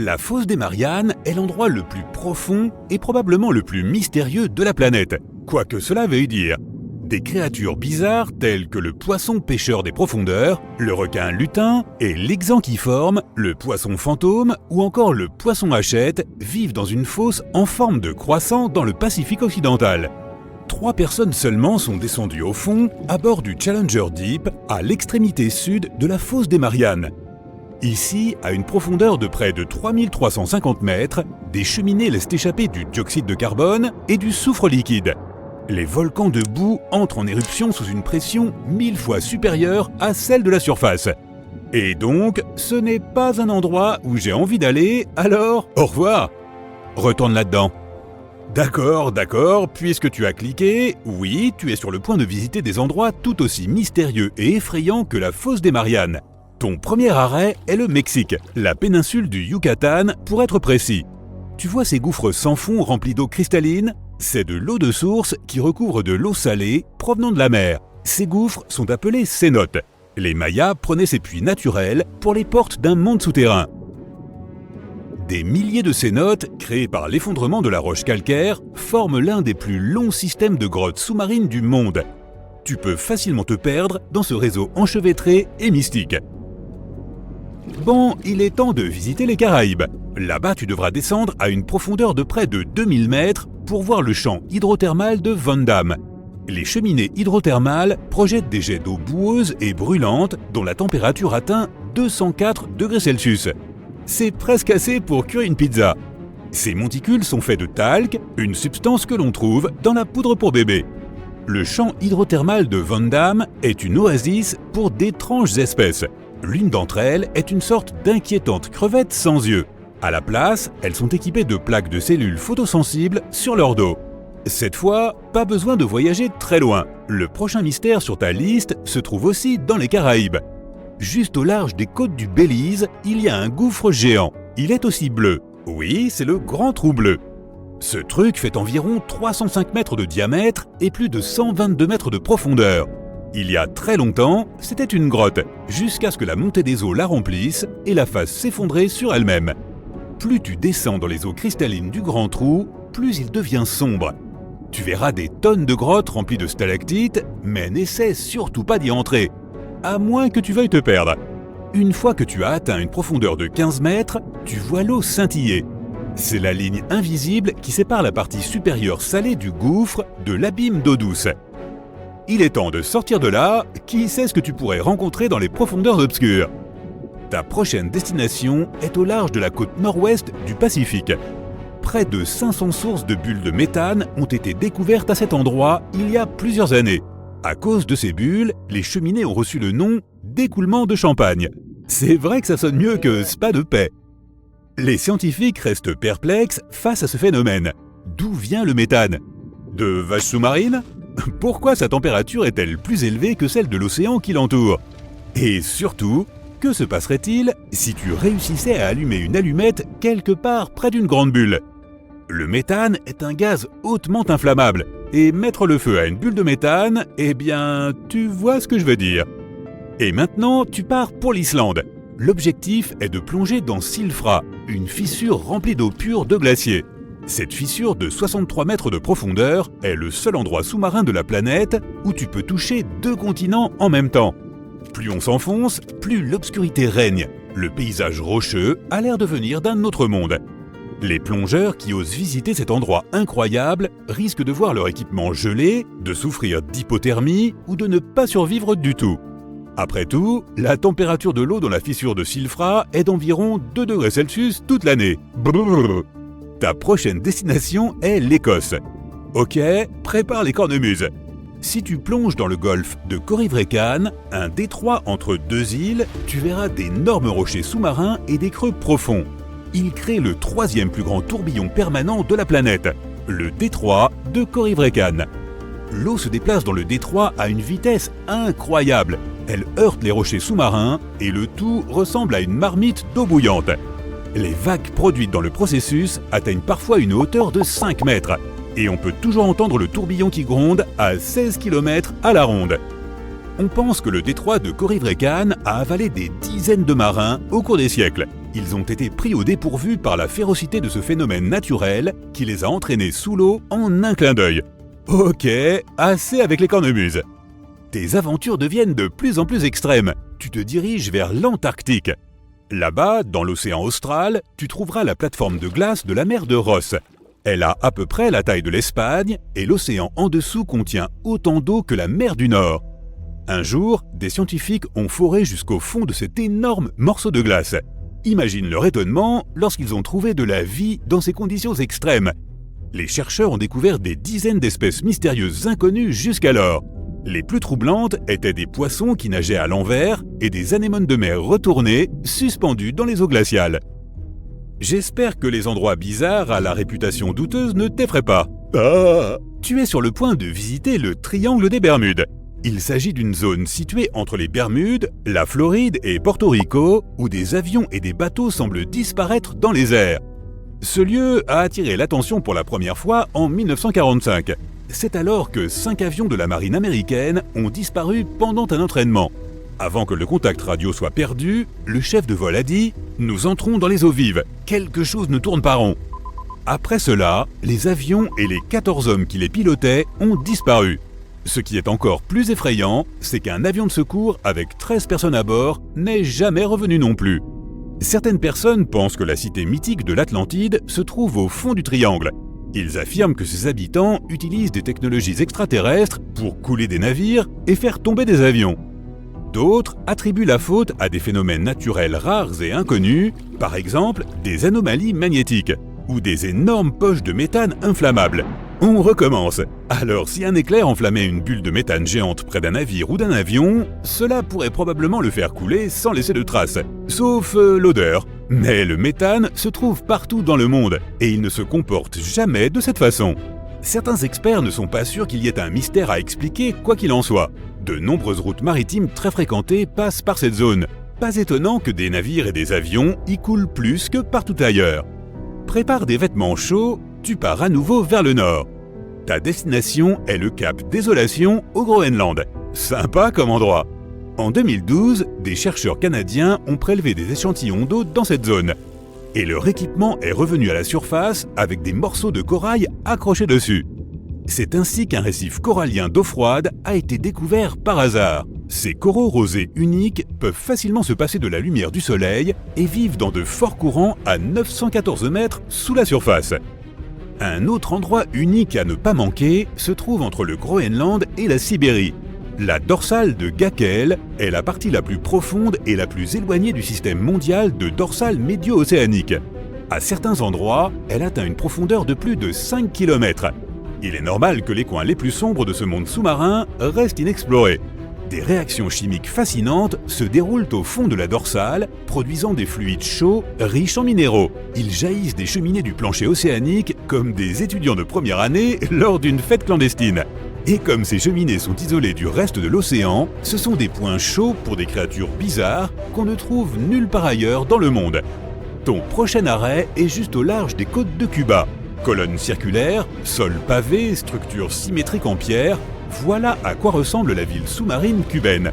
La fosse des Mariannes est l'endroit le plus profond et probablement le plus mystérieux de la planète, quoi que cela veuille dire. Des créatures bizarres telles que le poisson pêcheur des profondeurs, le requin lutin et l'exanquiforme, le poisson fantôme ou encore le poisson hachette vivent dans une fosse en forme de croissant dans le Pacifique occidental. 3 personnes seulement sont descendues au fond à bord du Challenger Deep à l'extrémité sud de la fosse des Mariannes. Ici, à une profondeur de près de 3350 mètres, des cheminées laissent échapper du dioxyde de carbone et du soufre liquide. Les volcans de boue entrent en éruption sous une pression 1000 fois supérieure à celle de la surface. Et donc, ce n'est pas un endroit où j'ai envie d'aller, alors au revoir. Retourne là-dedans. D'accord, puisque tu as cliqué, oui, tu es sur le point de visiter des endroits tout aussi mystérieux et effrayants que la fosse des Mariannes. Ton premier arrêt est le Mexique, la péninsule du Yucatan pour être précis. Tu vois ces gouffres sans fond remplis d'eau cristalline? C'est de l'eau de source qui recouvre de l'eau salée provenant de la mer. Ces gouffres sont appelés cénotes. Les Mayas prenaient ces puits naturels pour les portes d'un monde souterrain. Des milliers de cénotes, créés par l'effondrement de la roche calcaire, forment l'un des plus longs systèmes de grottes sous-marines du monde. Tu peux facilement te perdre dans ce réseau enchevêtré et mystique. Bon, il est temps de visiter les Caraïbes. Là-bas, tu devras descendre à une profondeur de près de 2000 mètres pour voir le champ hydrothermal de Van Damme. Les cheminées hydrothermales projettent des jets d'eau boueuse et brûlante dont la température atteint 204 degrés Celsius. C'est presque assez pour cuire une pizza. Ces monticules sont faits de talc, une substance que l'on trouve dans la poudre pour bébé. Le champ hydrothermal de Van Damme est une oasis pour d'étranges espèces. L'une d'entre elles est une sorte d'inquiétante crevette sans yeux. À la place, elles sont équipées de plaques de cellules photosensibles sur leur dos. Cette fois, pas besoin de voyager très loin. Le prochain mystère sur ta liste se trouve aussi dans les Caraïbes. Juste au large des côtes du Belize, il y a un gouffre géant. Il est aussi bleu. Oui, c'est le Grand Trou Bleu. Ce truc fait environ 305 mètres de diamètre et plus de 122 mètres de profondeur. Il y a très longtemps, c'était une grotte, jusqu'à ce que la montée des eaux la remplisse et la fasse s'effondrer sur elle-même. Plus tu descends dans les eaux cristallines du Grand Trou, plus il devient sombre. Tu verras des tonnes de grottes remplies de stalactites, mais n'essaie surtout pas d'y entrer, à moins que tu veuilles te perdre. Une fois que tu as atteint une profondeur de 15 mètres, tu vois l'eau scintiller. C'est la ligne invisible qui sépare la partie supérieure salée du gouffre de l'abîme d'eau douce. Il est temps de sortir de là, qui sait ce que tu pourrais rencontrer dans les profondeurs obscures. Ta prochaine destination est au large de la côte nord-ouest du Pacifique. Près de 500 sources de bulles de méthane ont été découvertes à cet endroit il y a plusieurs années. À cause de ces bulles, les cheminées ont reçu le nom d'écoulement de champagne. C'est vrai que ça sonne mieux que spa de paix. Les scientifiques restent perplexes face à ce phénomène. D'où vient le méthane? De vaches sous-marines? Pourquoi sa température est-elle plus élevée que celle de l'océan qui l'entoure? Et surtout, que se passerait-il si tu réussissais à allumer une allumette quelque part près d'une grande bulle? Le méthane est un gaz hautement inflammable, et mettre le feu à une bulle de méthane, eh bien, tu vois ce que je veux dire. Et maintenant, tu pars pour l'Islande. L'objectif est de plonger dans Silfra, une fissure remplie d'eau pure de glacier. Cette fissure de 63 mètres de profondeur est le seul endroit sous-marin de la planète où tu peux toucher 2 continents en même temps. Plus on s'enfonce, plus l'obscurité règne. Le paysage rocheux a l'air de venir d'un autre monde. Les plongeurs qui osent visiter cet endroit incroyable risquent de voir leur équipement gelé, de souffrir d'hypothermie ou de ne pas survivre du tout. Après tout, la température de l'eau dans la fissure de Silfra est d'environ 2 degrés Celsius toute l'année. Brrr. Ta prochaine destination est l'Écosse. Ok, prépare les cornemuses. Si tu plonges dans le golfe de Corryvreckan, un détroit entre 2 îles, tu verras d'énormes rochers sous-marins et des creux profonds. Ils créent le 3e plus grand tourbillon permanent de la planète, le détroit de Corryvreckan. L'eau se déplace dans le détroit à une vitesse incroyable. Elle heurte les rochers sous-marins et le tout ressemble à une marmite d'eau bouillante. Les vagues produites dans le processus atteignent parfois une hauteur de 5 mètres. Et on peut toujours entendre le tourbillon qui gronde à 16 km à la ronde. On pense que le détroit de Corryvreckan a avalé des dizaines de marins au cours des siècles. Ils ont été pris au dépourvu par la férocité de ce phénomène naturel qui les a entraînés sous l'eau en un clin d'œil. Ok, assez avec les cornemuses. Tes aventures deviennent de plus en plus extrêmes. Tu te diriges vers l'Antarctique. Là-bas, dans l'océan austral, tu trouveras la plateforme de glace de la mer de Ross. Elle a à peu près la taille de l'Espagne et l'océan en dessous contient autant d'eau que la mer du Nord. Un jour, des scientifiques ont foré jusqu'au fond de cet énorme morceau de glace. Imagine leur étonnement lorsqu'ils ont trouvé de la vie dans ces conditions extrêmes. Les chercheurs ont découvert des dizaines d'espèces mystérieuses inconnues jusqu'alors. Les plus troublantes étaient des poissons qui nageaient à l'envers et des anémones de mer retournées, suspendus dans les eaux glaciales. J'espère que les endroits bizarres à la réputation douteuse ne t'effraient pas. Tu es sur le point de visiter le Triangle des Bermudes. Il s'agit d'une zone située entre les Bermudes, la Floride et Porto Rico, où des avions et des bateaux semblent disparaître dans les airs. Ce lieu a attiré l'attention pour la première fois en 1945. C'est alors que 5 avions de la marine américaine ont disparu pendant un entraînement. Avant que le contact radio soit perdu, le chef de vol a dit « Nous entrons dans les eaux vives, quelque chose ne tourne pas rond ». Après cela, les avions et les 14 hommes qui les pilotaient ont disparu. Ce qui est encore plus effrayant, c'est qu'un avion de secours avec 13 personnes à bord n'est jamais revenu non plus. Certaines personnes pensent que la cité mythique de l'Atlantide se trouve au fond du triangle. Ils affirment que ses habitants utilisent des technologies extraterrestres pour couler des navires et faire tomber des avions. D'autres attribuent la faute à des phénomènes naturels rares et inconnus, par exemple des anomalies magnétiques ou des énormes poches de méthane inflammables. On recommence. Alors si un éclair enflammait une bulle de méthane géante près d'un navire ou d'un avion, cela pourrait probablement le faire couler sans laisser de traces, sauf l'odeur. Mais le méthane se trouve partout dans le monde et il ne se comporte jamais de cette façon. Certains experts ne sont pas sûrs qu'il y ait un mystère à expliquer quoi qu'il en soit. De nombreuses routes maritimes très fréquentées passent par cette zone. Pas étonnant que des navires et des avions y coulent plus que partout ailleurs. Prépare des vêtements chauds, tu pars à nouveau vers le nord. Ta destination est le cap Désolation au Groenland. Sympa comme endroit. En 2012, des chercheurs canadiens ont prélevé des échantillons d'eau dans cette zone. Et leur équipement est revenu à la surface avec des morceaux de corail accrochés dessus. C'est ainsi qu'un récif corallien d'eau froide a été découvert par hasard. Ces coraux rosés uniques peuvent facilement se passer de la lumière du soleil et vivent dans de forts courants à 914 mètres sous la surface. Un autre endroit unique à ne pas manquer se trouve entre le Groenland et la Sibérie. La dorsale de Gakkel est la partie la plus profonde et la plus éloignée du système mondial de dorsales médio-océaniques. À certains endroits, elle atteint une profondeur de plus de 5 km. Il est normal que les coins les plus sombres de ce monde sous-marin restent inexplorés. Des réactions chimiques fascinantes se déroulent au fond de la dorsale, produisant des fluides chauds riches en minéraux. Ils jaillissent des cheminées du plancher océanique comme des étudiants de première année lors d'une fête clandestine. Et comme ces cheminées sont isolées du reste de l'océan, ce sont des points chauds pour des créatures bizarres qu'on ne trouve nulle part ailleurs dans le monde. Ton prochain arrêt est juste au large des côtes de Cuba. Colonnes circulaires, sol pavé, structures symétriques en pierre, voilà à quoi ressemble la ville sous-marine cubaine.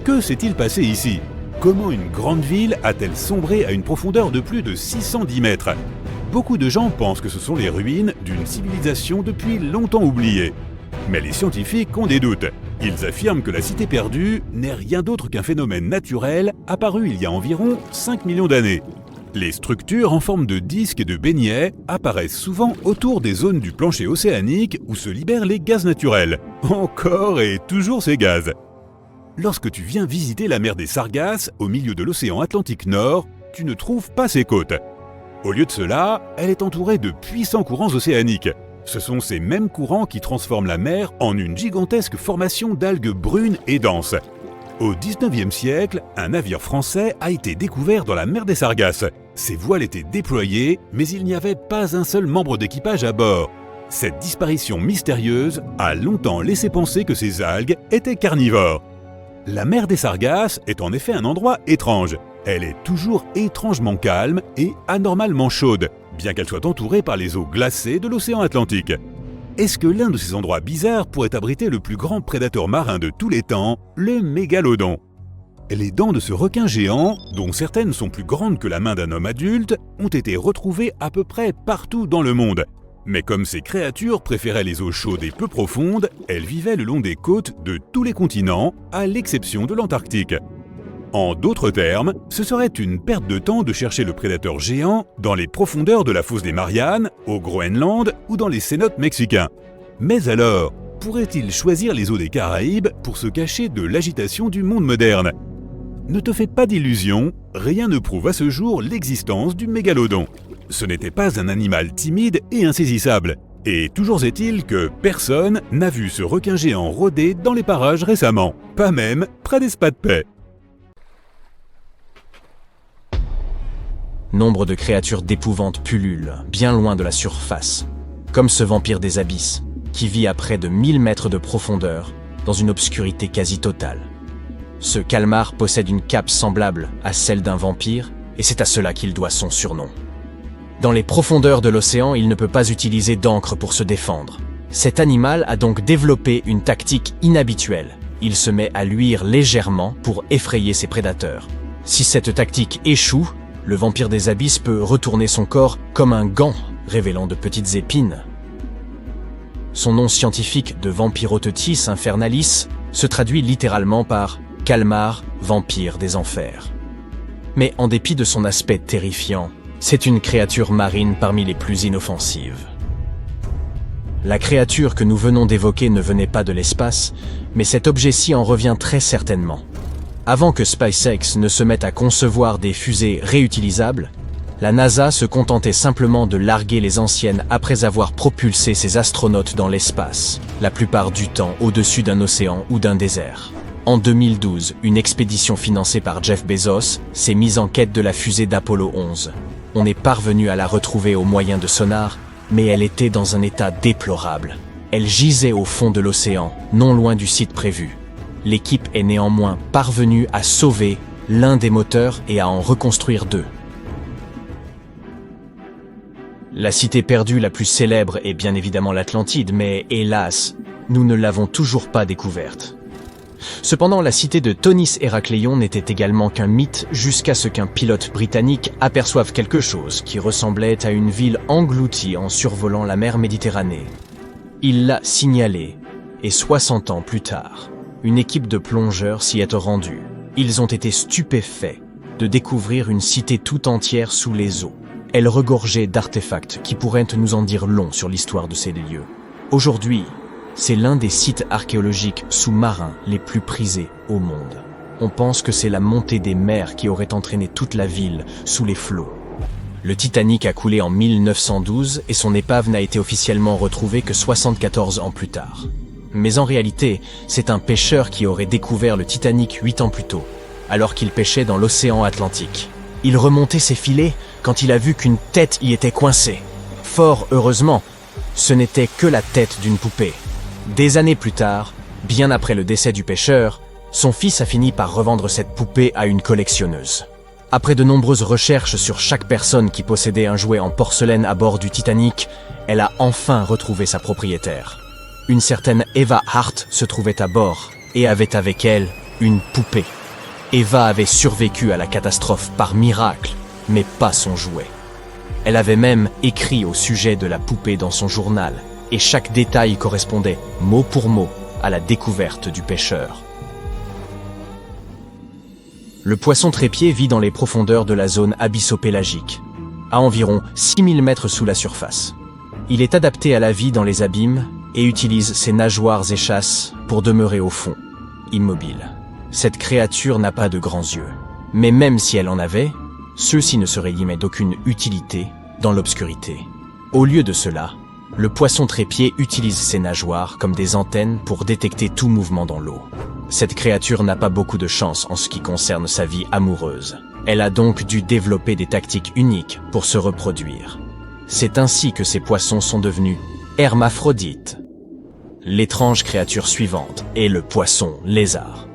Que s'est-il passé ici? Comment une grande ville a-t-elle sombré à une profondeur de plus de 610 mètres? Beaucoup de gens pensent que ce sont les ruines d'une civilisation depuis longtemps oubliée. Mais les scientifiques ont des doutes. Ils affirment que la cité perdue n'est rien d'autre qu'un phénomène naturel apparu il y a environ 5 millions d'années. Les structures en forme de disques et de beignets apparaissent souvent autour des zones du plancher océanique où se libèrent les gaz naturels. Encore et toujours ces gaz. Lorsque tu viens visiter la mer des Sargasses, au milieu de l'océan Atlantique Nord, tu ne trouves pas ses côtes. Au lieu de cela, elle est entourée de puissants courants océaniques. Ce sont ces mêmes courants qui transforment la mer en une gigantesque formation d'algues brunes et denses. Au XIXe siècle, un navire français a été découvert dans la mer des Sargasses. Ses voiles étaient déployées, mais il n'y avait pas un seul membre d'équipage à bord. Cette disparition mystérieuse a longtemps laissé penser que ces algues étaient carnivores. La mer des Sargasses est en effet un endroit étrange. Elle est toujours étrangement calme et anormalement chaude, bien qu'elle soit entourée par les eaux glacées de l'océan Atlantique. Est-ce que l'un de ces endroits bizarres pourrait abriter le plus grand prédateur marin de tous les temps, le mégalodon? Les dents de ce requin géant, dont certaines sont plus grandes que la main d'un homme adulte, ont été retrouvées à peu près partout dans le monde. Mais comme ces créatures préféraient les eaux chaudes et peu profondes, elles vivaient le long des côtes de tous les continents, à l'exception de l'Antarctique. En d'autres termes, ce serait une perte de temps de chercher le prédateur géant dans les profondeurs de la fosse des Mariannes, au Groenland ou dans les cénotes mexicains. Mais alors, pourrait-il choisir les eaux des Caraïbes pour se cacher de l'agitation du monde moderne? Ne te fais pas d'illusions, rien ne prouve à ce jour l'existence du mégalodon. Ce n'était pas un animal timide et insaisissable. Et toujours est-il que personne n'a vu ce requin géant rôder dans les parages récemment, pas même près des spas de paix. Nombre de créatures d'épouvante pullulent, bien loin de la surface, comme ce vampire des abysses, qui vit à près de 1000 mètres de profondeur, dans une obscurité quasi totale. Ce calmar possède une cape semblable à celle d'un vampire, et c'est à cela qu'il doit son surnom. Dans les profondeurs de l'océan, il ne peut pas utiliser d'encre pour se défendre. Cet animal a donc développé une tactique inhabituelle. Il se met à luire légèrement pour effrayer ses prédateurs. Si cette tactique échoue, le vampire des abysses peut retourner son corps comme un gant, révélant de petites épines. Son nom scientifique de Vampirotetis infernalis se traduit littéralement par « calmar, vampire des enfers ». Mais en dépit de son aspect terrifiant, c'est une créature marine parmi les plus inoffensives. La créature que nous venons d'évoquer ne venait pas de l'espace, mais cet objet-ci en revient très certainement. Avant que SpaceX ne se mette à concevoir des fusées réutilisables, la NASA se contentait simplement de larguer les anciennes après avoir propulsé ses astronautes dans l'espace, la plupart du temps au-dessus d'un océan ou d'un désert. En 2012, une expédition financée par Jeff Bezos s'est mise en quête de la fusée d'Apollo 11. On est parvenu à la retrouver au moyen de sonar, mais elle était dans un état déplorable. Elle gisait au fond de l'océan, non loin du site prévu. L'équipe est néanmoins parvenue à sauver l'un des moteurs et à en reconstruire deux. La cité perdue la plus célèbre est bien évidemment l'Atlantide, mais hélas, nous ne l'avons toujours pas découverte. Cependant, la cité de Thonis Héracléon n'était également qu'un mythe jusqu'à ce qu'un pilote britannique aperçoive quelque chose qui ressemblait à une ville engloutie en survolant la mer Méditerranée. Il l'a signalé, et 60 ans plus tard, une équipe de plongeurs s'y est rendue. Ils ont été stupéfaits de découvrir une cité tout entière sous les eaux. Elle regorgeait d'artefacts qui pourraient nous en dire long sur l'histoire de ces lieux. Aujourd'hui, c'est l'un des sites archéologiques sous-marins les plus prisés au monde. On pense que c'est la montée des mers qui aurait entraîné toute la ville sous les flots. Le Titanic a coulé en 1912 et son épave n'a été officiellement retrouvée que 74 ans plus tard. Mais en réalité, c'est un pêcheur qui aurait découvert le Titanic 8 ans plus tôt, alors qu'il pêchait dans l'océan Atlantique. Il remontait ses filets quand il a vu qu'une tête y était coincée. Fort heureusement, ce n'était que la tête d'une poupée. Des années plus tard, bien après le décès du pêcheur, son fils a fini par revendre cette poupée à une collectionneuse. Après de nombreuses recherches sur chaque personne qui possédait un jouet en porcelaine à bord du Titanic, elle a enfin retrouvé sa propriétaire. Une certaine Eva Hart se trouvait à bord et avait avec elle une poupée. Eva avait survécu à la catastrophe par miracle, mais pas son jouet. Elle avait même écrit au sujet de la poupée dans son journal, et chaque détail correspondait mot pour mot à la découverte du pêcheur. Le poisson trépied vit dans les profondeurs de la zone abyssopélagique, à environ 6000 mètres sous la surface. Il est adapté à la vie dans les abîmes et utilise ses nageoires et chasses pour demeurer au fond, immobile. Cette créature n'a pas de grands yeux, mais même si elle en avait, ceux-ci ne seraient guillemets d'aucune utilité dans l'obscurité. Au lieu de cela, le poisson trépied utilise ses nageoires comme des antennes pour détecter tout mouvement dans l'eau. Cette créature n'a pas beaucoup de chance en ce qui concerne sa vie amoureuse. Elle a donc dû développer des tactiques uniques pour se reproduire. C'est ainsi que ces poissons sont devenus hermaphrodites. L'étrange créature suivante est le poisson lézard.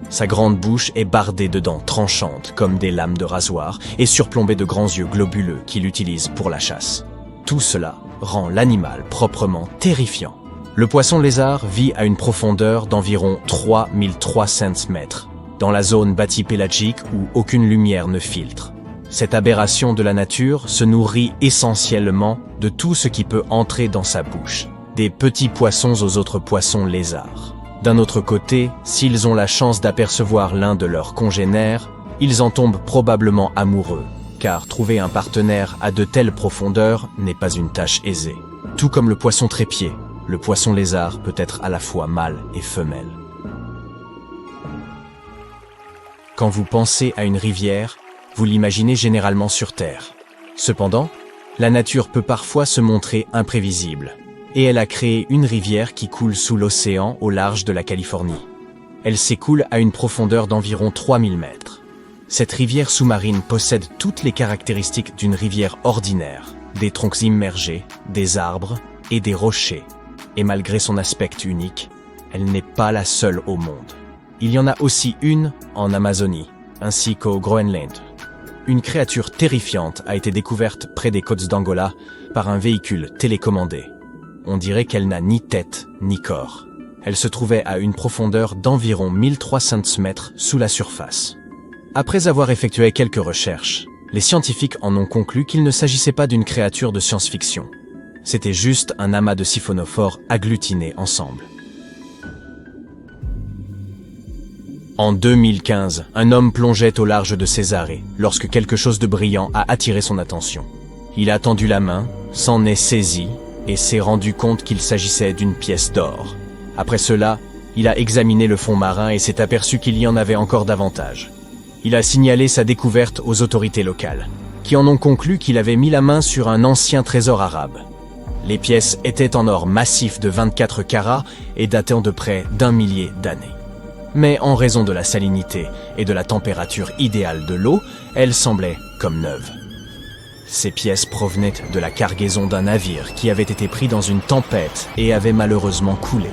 Sa grande bouche est bardée de dents tranchantes comme des lames de rasoir et surplombée de grands yeux globuleux qu'il utilise pour la chasse. Tout cela rend l'animal proprement terrifiant. Le poisson lézard vit à une profondeur d'environ 3300 mètres, dans la zone bathypélagique où aucune lumière ne filtre. Cette aberration de la nature se nourrit essentiellement de tout ce qui peut entrer dans sa bouche, des petits poissons aux autres poissons lézards. D'un autre côté, s'ils ont la chance d'apercevoir l'un de leurs congénères, ils en tombent probablement amoureux, car trouver un partenaire à de telles profondeurs n'est pas une tâche aisée. Tout comme le poisson trépied, le poisson lézard peut être à la fois mâle et femelle. Quand vous pensez à une rivière, vous l'imaginez généralement sur Terre. Cependant, la nature peut parfois se montrer imprévisible, et elle a créé une rivière qui coule sous l'océan au large de la Californie. Elle s'écoule à une profondeur d'environ 3000 mètres. Cette rivière sous-marine possède toutes les caractéristiques d'une rivière ordinaire, des troncs immergés, des arbres et des rochers. Et malgré son aspect unique, elle n'est pas la seule au monde. Il y en a aussi une en Amazonie, ainsi qu'au Groenland. Une créature terrifiante a été découverte près des côtes d'Angola par un véhicule télécommandé. On dirait qu'elle n'a ni tête ni corps. Elle se trouvait à une profondeur d'environ 1300 mètres sous la surface. Après avoir effectué quelques recherches, les scientifiques en ont conclu qu'il ne s'agissait pas d'une créature de science-fiction. C'était juste un amas de siphonophores agglutinés ensemble. En 2015, un homme plongeait au large de Césarée lorsque quelque chose de brillant a attiré son attention. Il a tendu la main, s'en est saisi et s'est rendu compte qu'il s'agissait d'une pièce d'or. Après cela, il a examiné le fond marin et s'est aperçu qu'il y en avait encore davantage. Il a signalé sa découverte aux autorités locales, qui en ont conclu qu'il avait mis la main sur un ancien trésor arabe. Les pièces étaient en or massif de 24 carats et datant de près d'1 millier d'années. Mais en raison de la salinité et de la température idéale de l'eau, elles semblaient comme neuves. Ces pièces provenaient de la cargaison d'un navire qui avait été pris dans une tempête et avait malheureusement coulé.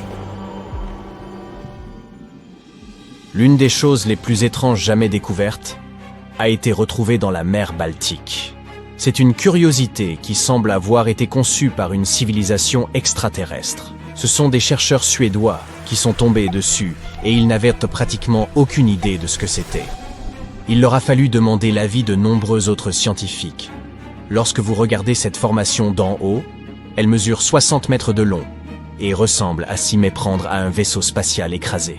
L'une des choses les plus étranges jamais découvertes a été retrouvée dans la mer Baltique. C'est une curiosité qui semble avoir été conçue par une civilisation extraterrestre. Ce sont des chercheurs suédois qui sont tombés dessus et ils n'avaient pratiquement aucune idée de ce que c'était. Il leur a fallu demander l'avis de nombreux autres scientifiques. Lorsque vous regardez cette formation d'en haut, elle mesure 60 mètres de long et ressemble à s'y méprendre à un vaisseau spatial écrasé.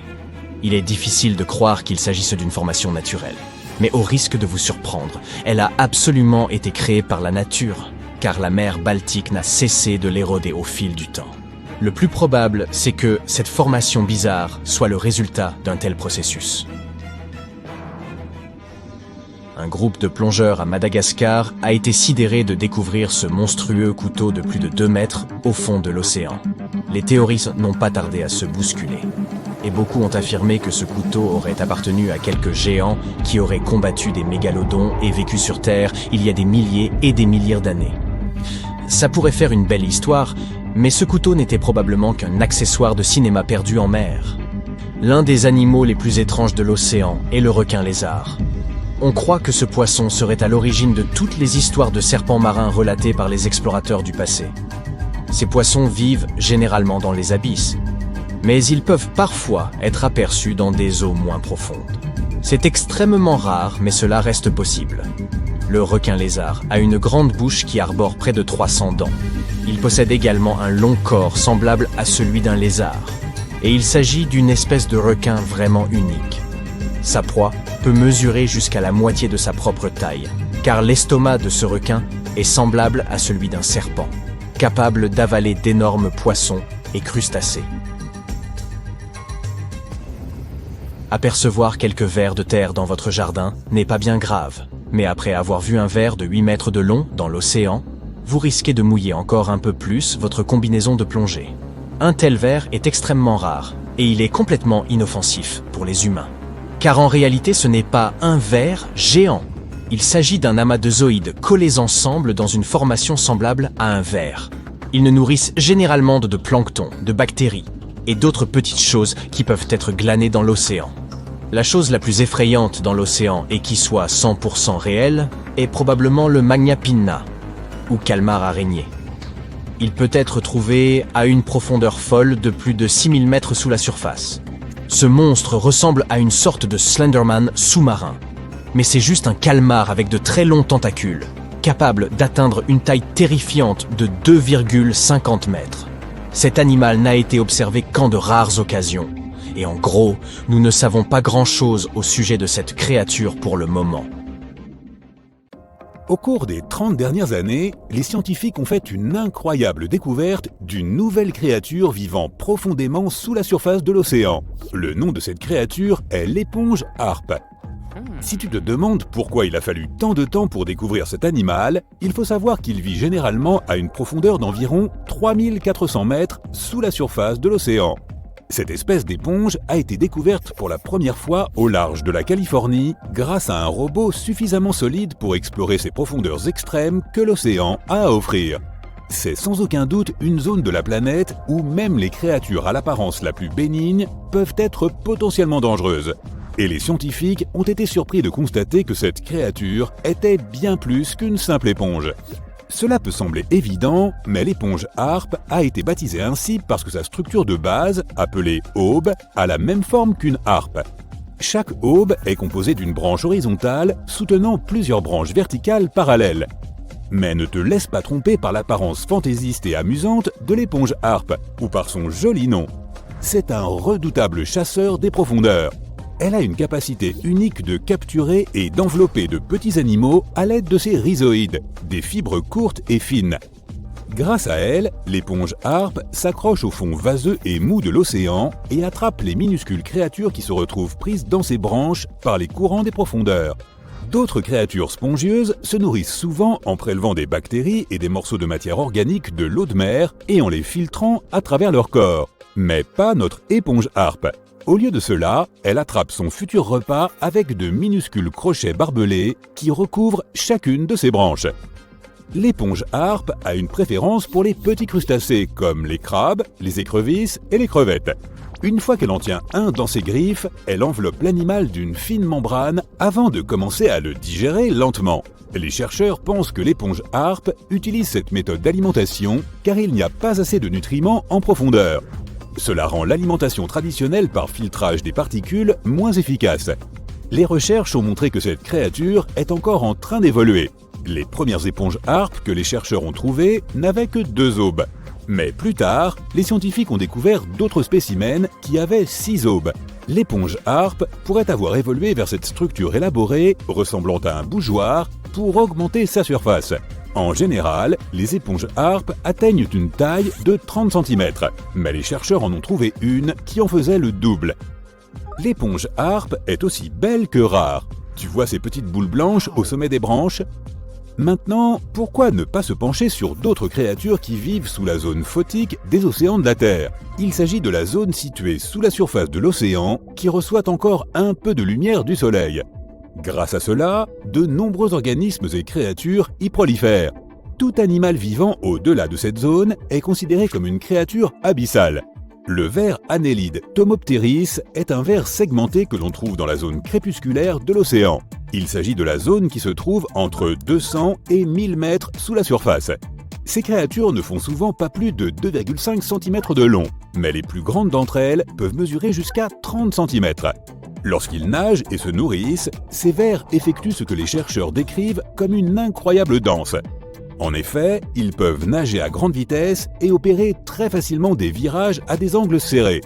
Il est difficile de croire qu'il s'agisse d'une formation naturelle. Mais au risque de vous surprendre, elle a absolument été créée par la nature, car la mer Baltique n'a cessé de l'éroder au fil du temps. Le plus probable, c'est que cette formation bizarre soit le résultat d'un tel processus. Un groupe de plongeurs à Madagascar a été sidéré de découvrir ce monstrueux couteau de plus de 2 mètres au fond de l'océan. Les théories n'ont pas tardé à se bousculer. Et beaucoup ont affirmé que ce couteau aurait appartenu à quelques géants qui auraient combattu des mégalodons et vécu sur Terre il y a des milliers et des milliers d'années. Ça pourrait faire une belle histoire, mais ce couteau n'était probablement qu'un accessoire de cinéma perdu en mer. L'un des animaux les plus étranges de l'océan est le requin lézard. On croit que ce poisson serait à l'origine de toutes les histoires de serpents marins relatées par les explorateurs du passé. Ces poissons vivent généralement dans les abysses, mais ils peuvent parfois être aperçus dans des eaux moins profondes. C'est extrêmement rare, mais cela reste possible. Le requin lézard a une grande bouche qui arbore près de 300 dents. Il possède également un long corps semblable à celui d'un lézard, et il s'agit d'une espèce de requin vraiment unique. Sa proie peut mesurer jusqu'à la moitié de sa propre taille, car l'estomac de ce requin est semblable à celui d'un serpent, capable d'avaler d'énormes poissons et crustacés. Apercevoir quelques vers de terre dans votre jardin n'est pas bien grave, mais après avoir vu un ver de 8 mètres de long dans l'océan, vous risquez de mouiller encore un peu plus votre combinaison de plongée. Un tel ver est extrêmement rare, et il est complètement inoffensif pour les humains. Car en réalité ce n'est pas un ver géant. Il s'agit d'un amas de zooïdes collés ensemble dans une formation semblable à un ver. Ils ne nourrissent généralement de plancton, de bactéries, et d'autres petites choses qui peuvent être glanées dans l'océan. La chose la plus effrayante dans l'océan et qui soit 100% réelle est probablement le Magna Pinna, ou calmar araignée. Il peut être trouvé à une profondeur folle de plus de 6000 mètres sous la surface. Ce monstre ressemble à une sorte de Slenderman sous-marin. Mais c'est juste un calmar avec de très longs tentacules, capable d'atteindre une taille terrifiante de 2,50 mètres. Cet animal n'a été observé qu'en de rares occasions. Et en gros, nous ne savons pas grand-chose au sujet de cette créature pour le moment. Au cours des 30 dernières années, les scientifiques ont fait une incroyable découverte d'une nouvelle créature vivant profondément sous la surface de l'océan. Le nom de cette créature est l'éponge harpe. Si tu te demandes pourquoi il a fallu tant de temps pour découvrir cet animal, il faut savoir qu'il vit généralement à une profondeur d'environ 3400 mètres sous la surface de l'océan. Cette espèce d'éponge a été découverte pour la première fois au large de la Californie grâce à un robot suffisamment solide pour explorer ces profondeurs extrêmes que l'océan a à offrir. C'est sans aucun doute une zone de la planète où même les créatures à l'apparence la plus bénigne peuvent être potentiellement dangereuses. Et les scientifiques ont été surpris de constater que cette créature était bien plus qu'une simple éponge. Cela peut sembler évident, mais l'éponge harpe a été baptisée ainsi parce que sa structure de base, appelée aube, a la même forme qu'une harpe. Chaque aube est composée d'une branche horizontale soutenant plusieurs branches verticales parallèles. Mais ne te laisse pas tromper par l'apparence fantaisiste et amusante de l'éponge harpe, ou par son joli nom. C'est un redoutable chasseur des profondeurs. Elle a une capacité unique de capturer et d'envelopper de petits animaux à l'aide de ses rhizoïdes, des fibres courtes et fines. Grâce à elle, l'éponge harpe s'accroche au fond vaseux et mou de l'océan et attrape les minuscules créatures qui se retrouvent prises dans ses branches par les courants des profondeurs. D'autres créatures spongieuses se nourrissent souvent en prélevant des bactéries et des morceaux de matière organique de l'eau de mer et en les filtrant à travers leur corps. Mais pas notre éponge harpe. Au lieu de cela, elle attrape son futur repas avec de minuscules crochets barbelés qui recouvrent chacune de ses branches. L'éponge harpe a une préférence pour les petits crustacés comme les crabes, les écrevisses et les crevettes. Une fois qu'elle en tient un dans ses griffes, elle enveloppe l'animal d'une fine membrane avant de commencer à le digérer lentement. Les chercheurs pensent que l'éponge harpe utilise cette méthode d'alimentation car il n'y a pas assez de nutriments en profondeur. Cela rend l'alimentation traditionnelle par filtrage des particules moins efficace. Les recherches ont montré que cette créature est encore en train d'évoluer. Les premières éponges harpes que les chercheurs ont trouvées n'avaient que 2 aubes. Mais plus tard, les scientifiques ont découvert d'autres spécimens qui avaient 6 aubes. L'éponge harpe pourrait avoir évolué vers cette structure élaborée, ressemblant à un bougeoir, pour augmenter sa surface. En général, les éponges harpes atteignent une taille de 30 cm, mais les chercheurs en ont trouvé une qui en faisait le double. L'éponge harpe est aussi belle que rare. Tu vois ces petites boules blanches au sommet des branches ? Maintenant, pourquoi ne pas se pencher sur d'autres créatures qui vivent sous la zone photique des océans de la Terre ? Il s'agit de la zone située sous la surface de l'océan qui reçoit encore un peu de lumière du soleil. Grâce à cela, de nombreux organismes et créatures y prolifèrent. Tout animal vivant au-delà de cette zone est considéré comme une créature abyssale. Le ver Annelide tomopteris est un ver segmenté que l'on trouve dans la zone crépusculaire de l'océan. Il s'agit de la zone qui se trouve entre 200 et 1000 mètres sous la surface. Ces créatures ne font souvent pas plus de 2,5 cm de long, mais les plus grandes d'entre elles peuvent mesurer jusqu'à 30 cm. Lorsqu'ils nagent et se nourrissent, ces vers effectuent ce que les chercheurs décrivent comme une incroyable danse. En effet, ils peuvent nager à grande vitesse et opérer très facilement des virages à des angles serrés.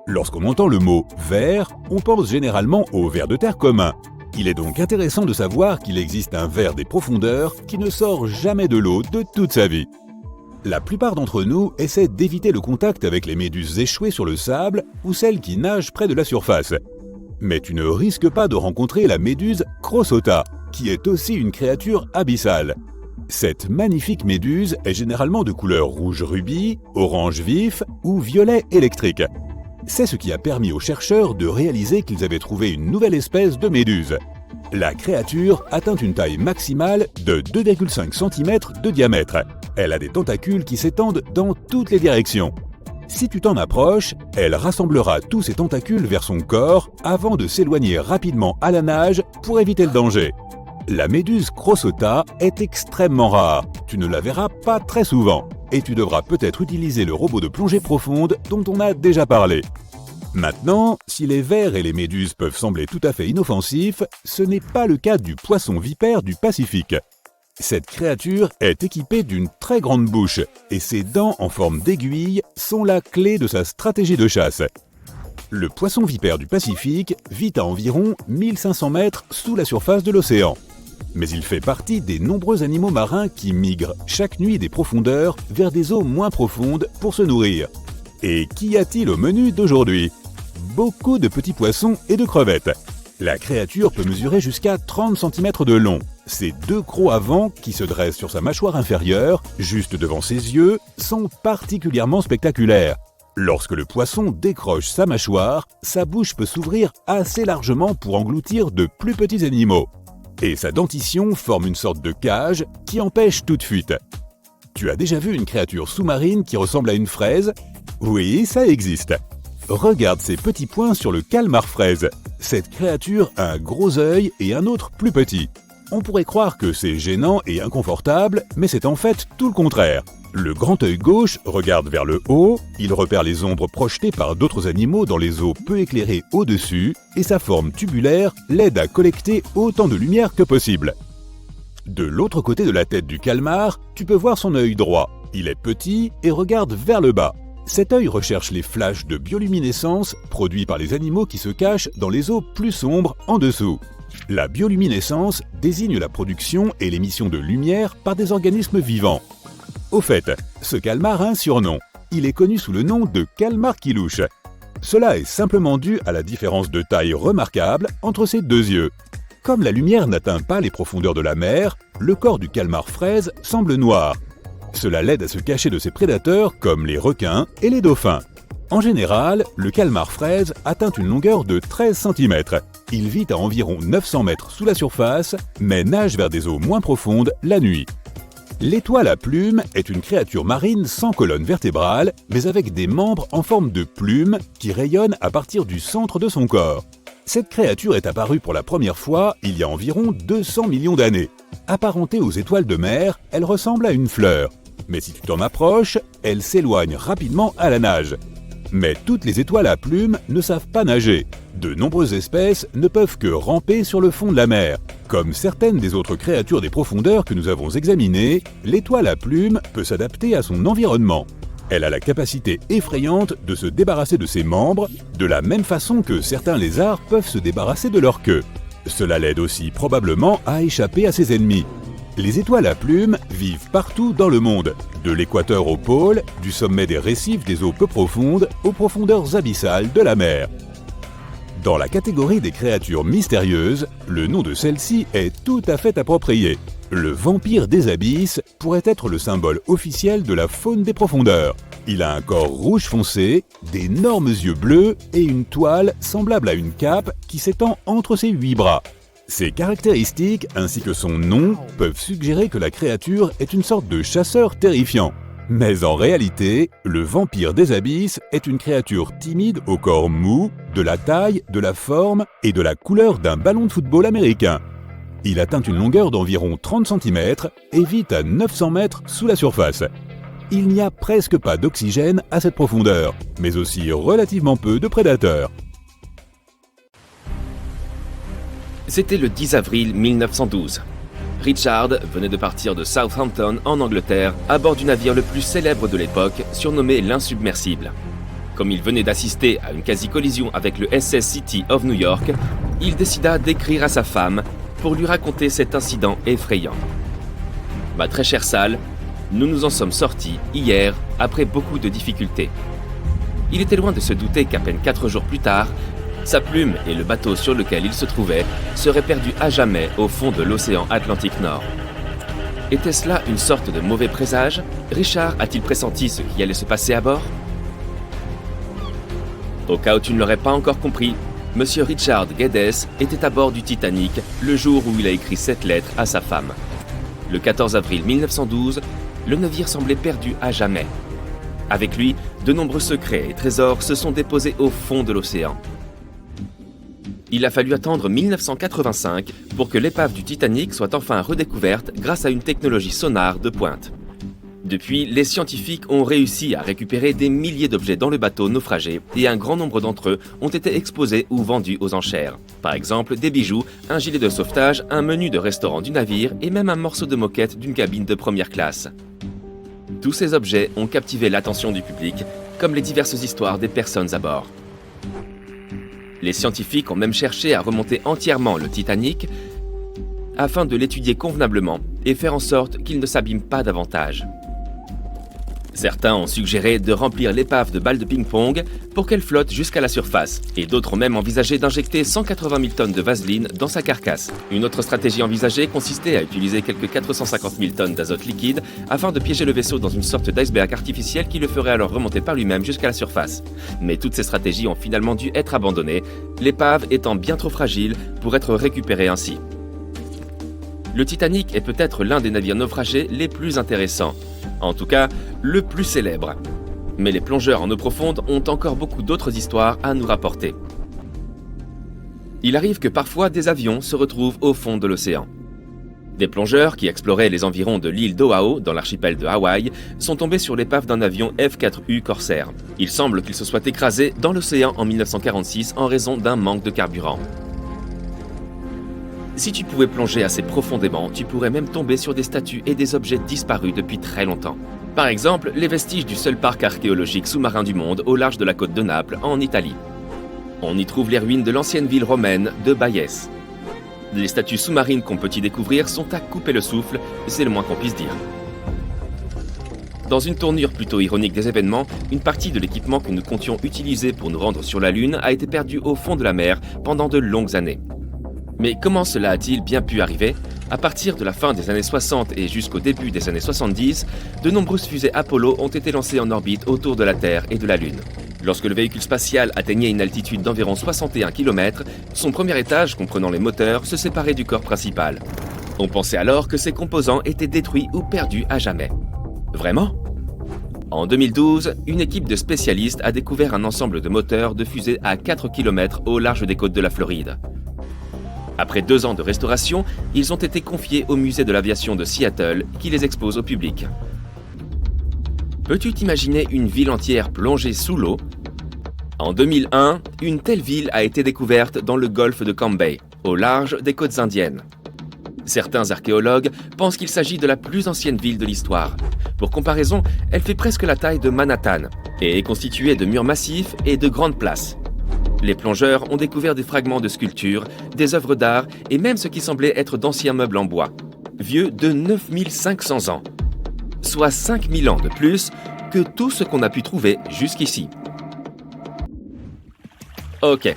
Lorsqu'on entend le mot « ver », on pense généralement au ver de terre commun. Il est donc intéressant de savoir qu'il existe un ver des profondeurs qui ne sort jamais de l'eau de toute sa vie. La plupart d'entre nous essaient d'éviter le contact avec les méduses échouées sur le sable ou celles qui nagent près de la surface. Mais tu ne risques pas de rencontrer la méduse Crossota, qui est aussi une créature abyssale. Cette magnifique méduse est généralement de couleur rouge rubis, orange vif ou violet électrique. C'est ce qui a permis aux chercheurs de réaliser qu'ils avaient trouvé une nouvelle espèce de méduse. La créature atteint une taille maximale de 2,5 cm de diamètre. Elle a des tentacules qui s'étendent dans toutes les directions. Si tu t'en approches, elle rassemblera tous ses tentacules vers son corps avant de s'éloigner rapidement à la nage pour éviter le danger. La méduse Crossota est extrêmement rare, tu ne la verras pas très souvent. et tu devras peut-être utiliser le robot de plongée profonde dont on a déjà parlé. Maintenant, si les vers et les méduses peuvent sembler tout à fait inoffensifs, ce n'est pas le cas du poisson vipère du Pacifique. Cette créature est équipée d'une très grande bouche et ses dents en forme d'aiguille sont la clé de sa stratégie de chasse. Le poisson vipère du Pacifique vit à environ 1500 mètres sous la surface de l'océan. Mais il fait partie des nombreux animaux marins qui migrent chaque nuit des profondeurs vers des eaux moins profondes pour se nourrir. Et qu'y a-t-il au menu d'aujourd'hui ? Beaucoup de petits poissons et de crevettes. La créature peut mesurer jusqu'à 30 cm de long. Ses deux crocs avant, qui se dressent sur sa mâchoire inférieure, juste devant ses yeux, sont particulièrement spectaculaires. Lorsque le poisson décroche sa mâchoire, sa bouche peut s'ouvrir assez largement pour engloutir de plus petits animaux. Et sa dentition forme une sorte de cage qui empêche toute fuite. Tu as déjà vu une créature sous-marine qui ressemble à une fraise ? Oui, ça existe. Regarde ces petits points sur le calmar fraise. Cette créature a un gros œil et un autre plus petit. On pourrait croire que c'est gênant et inconfortable, mais c'est en fait tout le contraire. Le grand œil gauche regarde vers le haut, il repère les ombres projetées par d'autres animaux dans les eaux peu éclairées au-dessus, et sa forme tubulaire l'aide à collecter autant de lumière que possible. De l'autre côté de la tête du calmar, tu peux voir son œil droit. Il est petit et regarde vers le bas. Cet œil recherche les flashs de bioluminescence produits par les animaux qui se cachent dans les eaux plus sombres en dessous. La bioluminescence désigne la production et l'émission de lumière par des organismes vivants. Au fait, ce calmar a un surnom. Il est connu sous le nom de calmar qui louche. Cela est simplement dû à la différence de taille remarquable entre ses deux yeux. Comme la lumière n'atteint pas les profondeurs de la mer, le corps du calmar fraise semble noir. Cela l'aide à se cacher de ses prédateurs comme les requins et les dauphins. En général, le calmar fraise atteint une longueur de 13 cm. Il vit à environ 900 mètres sous la surface, mais nage vers des eaux moins profondes la nuit. L'étoile à plumes est une créature marine sans colonne vertébrale, mais avec des membres en forme de plumes qui rayonnent à partir du centre de son corps. Cette créature est apparue pour la première fois il y a environ 200 millions d'années. Apparentée aux étoiles de mer, elle ressemble à une fleur. Mais si tu t'en approches, elle s'éloigne rapidement à la nage. Mais toutes les étoiles à plumes ne savent pas nager. De nombreuses espèces ne peuvent que ramper sur le fond de la mer. Comme certaines des autres créatures des profondeurs que nous avons examinées, l'étoile à plumes peut s'adapter à son environnement. Elle a la capacité effrayante de se débarrasser de ses membres, de la même façon que certains lézards peuvent se débarrasser de leur queue. Cela l'aide aussi probablement à échapper à ses ennemis. Les étoiles à plumes vivent partout dans le monde, de l'équateur au pôle, du sommet des récifs des eaux peu profondes aux profondeurs abyssales de la mer. Dans la catégorie des créatures mystérieuses, le nom de celle-ci est tout à fait approprié. Le vampire des abysses pourrait être le symbole officiel de la faune des profondeurs. Il a un corps rouge foncé, d'énormes yeux bleus et une toile semblable à une cape qui s'étend entre ses 8 bras. Ces caractéristiques, ainsi que son nom, peuvent suggérer que la créature est une sorte de chasseur terrifiant. Mais en réalité, le vampire des abysses est une créature timide au corps mou, de la taille, de la forme et de la couleur d'un ballon de football américain. Il atteint une longueur d'environ 30 cm et vit à 900 mètres sous la surface. Il n'y a presque pas d'oxygène à cette profondeur, mais aussi relativement peu de prédateurs. C'était le 10 avril 1912. Richard venait de partir de Southampton en Angleterre à bord du navire le plus célèbre de l'époque, surnommé l'Insubmersible. Comme il venait d'assister à une quasi-collision avec le SS City of New York, il décida d'écrire à sa femme pour lui raconter cet incident effrayant. « Ma très chère Sal, nous nous en sommes sortis hier après beaucoup de difficultés. » Il était loin de se douter qu'à peine 4 jours plus tard, sa plume et le bateau sur lequel il se trouvait seraient perdus à jamais au fond de l'océan Atlantique Nord. Était-ce là une sorte de mauvais présage ? Richard a-t-il pressenti ce qui allait se passer à bord ? Au cas où tu ne l'aurais pas encore compris, Monsieur Richard Geddes était à bord du Titanic le jour où il a écrit cette lettre à sa femme. Le 14 avril 1912, le navire semblait perdu à jamais. Avec lui, de nombreux secrets et trésors se sont déposés au fond de l'océan. Il a fallu attendre 1985 pour que l'épave du Titanic soit enfin redécouverte grâce à une technologie sonar de pointe. Depuis, les scientifiques ont réussi à récupérer des milliers d'objets dans le bateau naufragé et un grand nombre d'entre eux ont été exposés ou vendus aux enchères. Par exemple, des bijoux, un gilet de sauvetage, un menu de restaurant du navire et même un morceau de moquette d'une cabine de première classe. Tous ces objets ont captivé l'attention du public, comme les diverses histoires des personnes à bord. Les scientifiques ont même cherché à remonter entièrement le Titanic afin de l'étudier convenablement et faire en sorte qu'il ne s'abîme pas davantage. Certains ont suggéré de remplir l'épave de balles de ping-pong pour qu'elle flotte jusqu'à la surface, et d'autres ont même envisagé d'injecter 180 000 tonnes de vaseline dans sa carcasse. Une autre stratégie envisagée consistait à utiliser quelques 450 000 tonnes d'azote liquide afin de piéger le vaisseau dans une sorte d'iceberg artificiel qui le ferait alors remonter par lui-même jusqu'à la surface. Mais toutes ces stratégies ont finalement dû être abandonnées, l'épave étant bien trop fragile pour être récupérée ainsi. Le Titanic est peut-être l'un des navires naufragés les plus intéressants. En tout cas, le plus célèbre. Mais les plongeurs en eau profonde ont encore beaucoup d'autres histoires à nous rapporter. Il arrive que parfois des avions se retrouvent au fond de l'océan. Des plongeurs qui exploraient les environs de l'île d'Oahu, dans l'archipel de Hawaï, sont tombés sur l'épave d'un avion F-4U Corsair. Il semble qu'il se soit écrasé dans l'océan en 1946 en raison d'un manque de carburant. Si tu pouvais plonger assez profondément, tu pourrais même tomber sur des statues et des objets disparus depuis très longtemps. Par exemple, les vestiges du seul parc archéologique sous-marin du monde au large de la côte de Naples, en Italie. On y trouve les ruines de l'ancienne ville romaine de Bayès. Les statues sous-marines qu'on peut y découvrir sont à couper le souffle, c'est le moins qu'on puisse dire. Dans une tournure plutôt ironique des événements, une partie de l'équipement que nous comptions utiliser pour nous rendre sur la Lune a été perdue au fond de la mer pendant de longues années. Mais comment cela a-t-il bien pu arriver ? À partir de la fin des années 60 et jusqu'au début des années 70, de nombreuses fusées Apollo ont été lancées en orbite autour de la Terre et de la Lune. Lorsque le véhicule spatial atteignait une altitude d'environ 61 km, son premier étage, comprenant les moteurs, se séparait du corps principal. On pensait alors que ses composants étaient détruits ou perdus à jamais. Vraiment ? En 2012, une équipe de spécialistes a découvert un ensemble de moteurs de fusées à 4 km au large des côtes de la Floride. Après 2 ans de restauration, ils ont été confiés au musée de l'aviation de Seattle qui les expose au public. Peux-tu t'imaginer une ville entière plongée sous l'eau ? En 2001, une telle ville a été découverte dans le golfe de Cambay, au large des côtes indiennes. Certains archéologues pensent qu'il s'agit de la plus ancienne ville de l'histoire. Pour comparaison, elle fait presque la taille de Manhattan et est constituée de murs massifs et de grandes places. Les plongeurs ont découvert des fragments de sculptures, des œuvres d'art et même ce qui semblait être d'anciens meubles en bois, vieux de 9500 ans, soit 5000 ans de plus que tout ce qu'on a pu trouver jusqu'ici. Ok,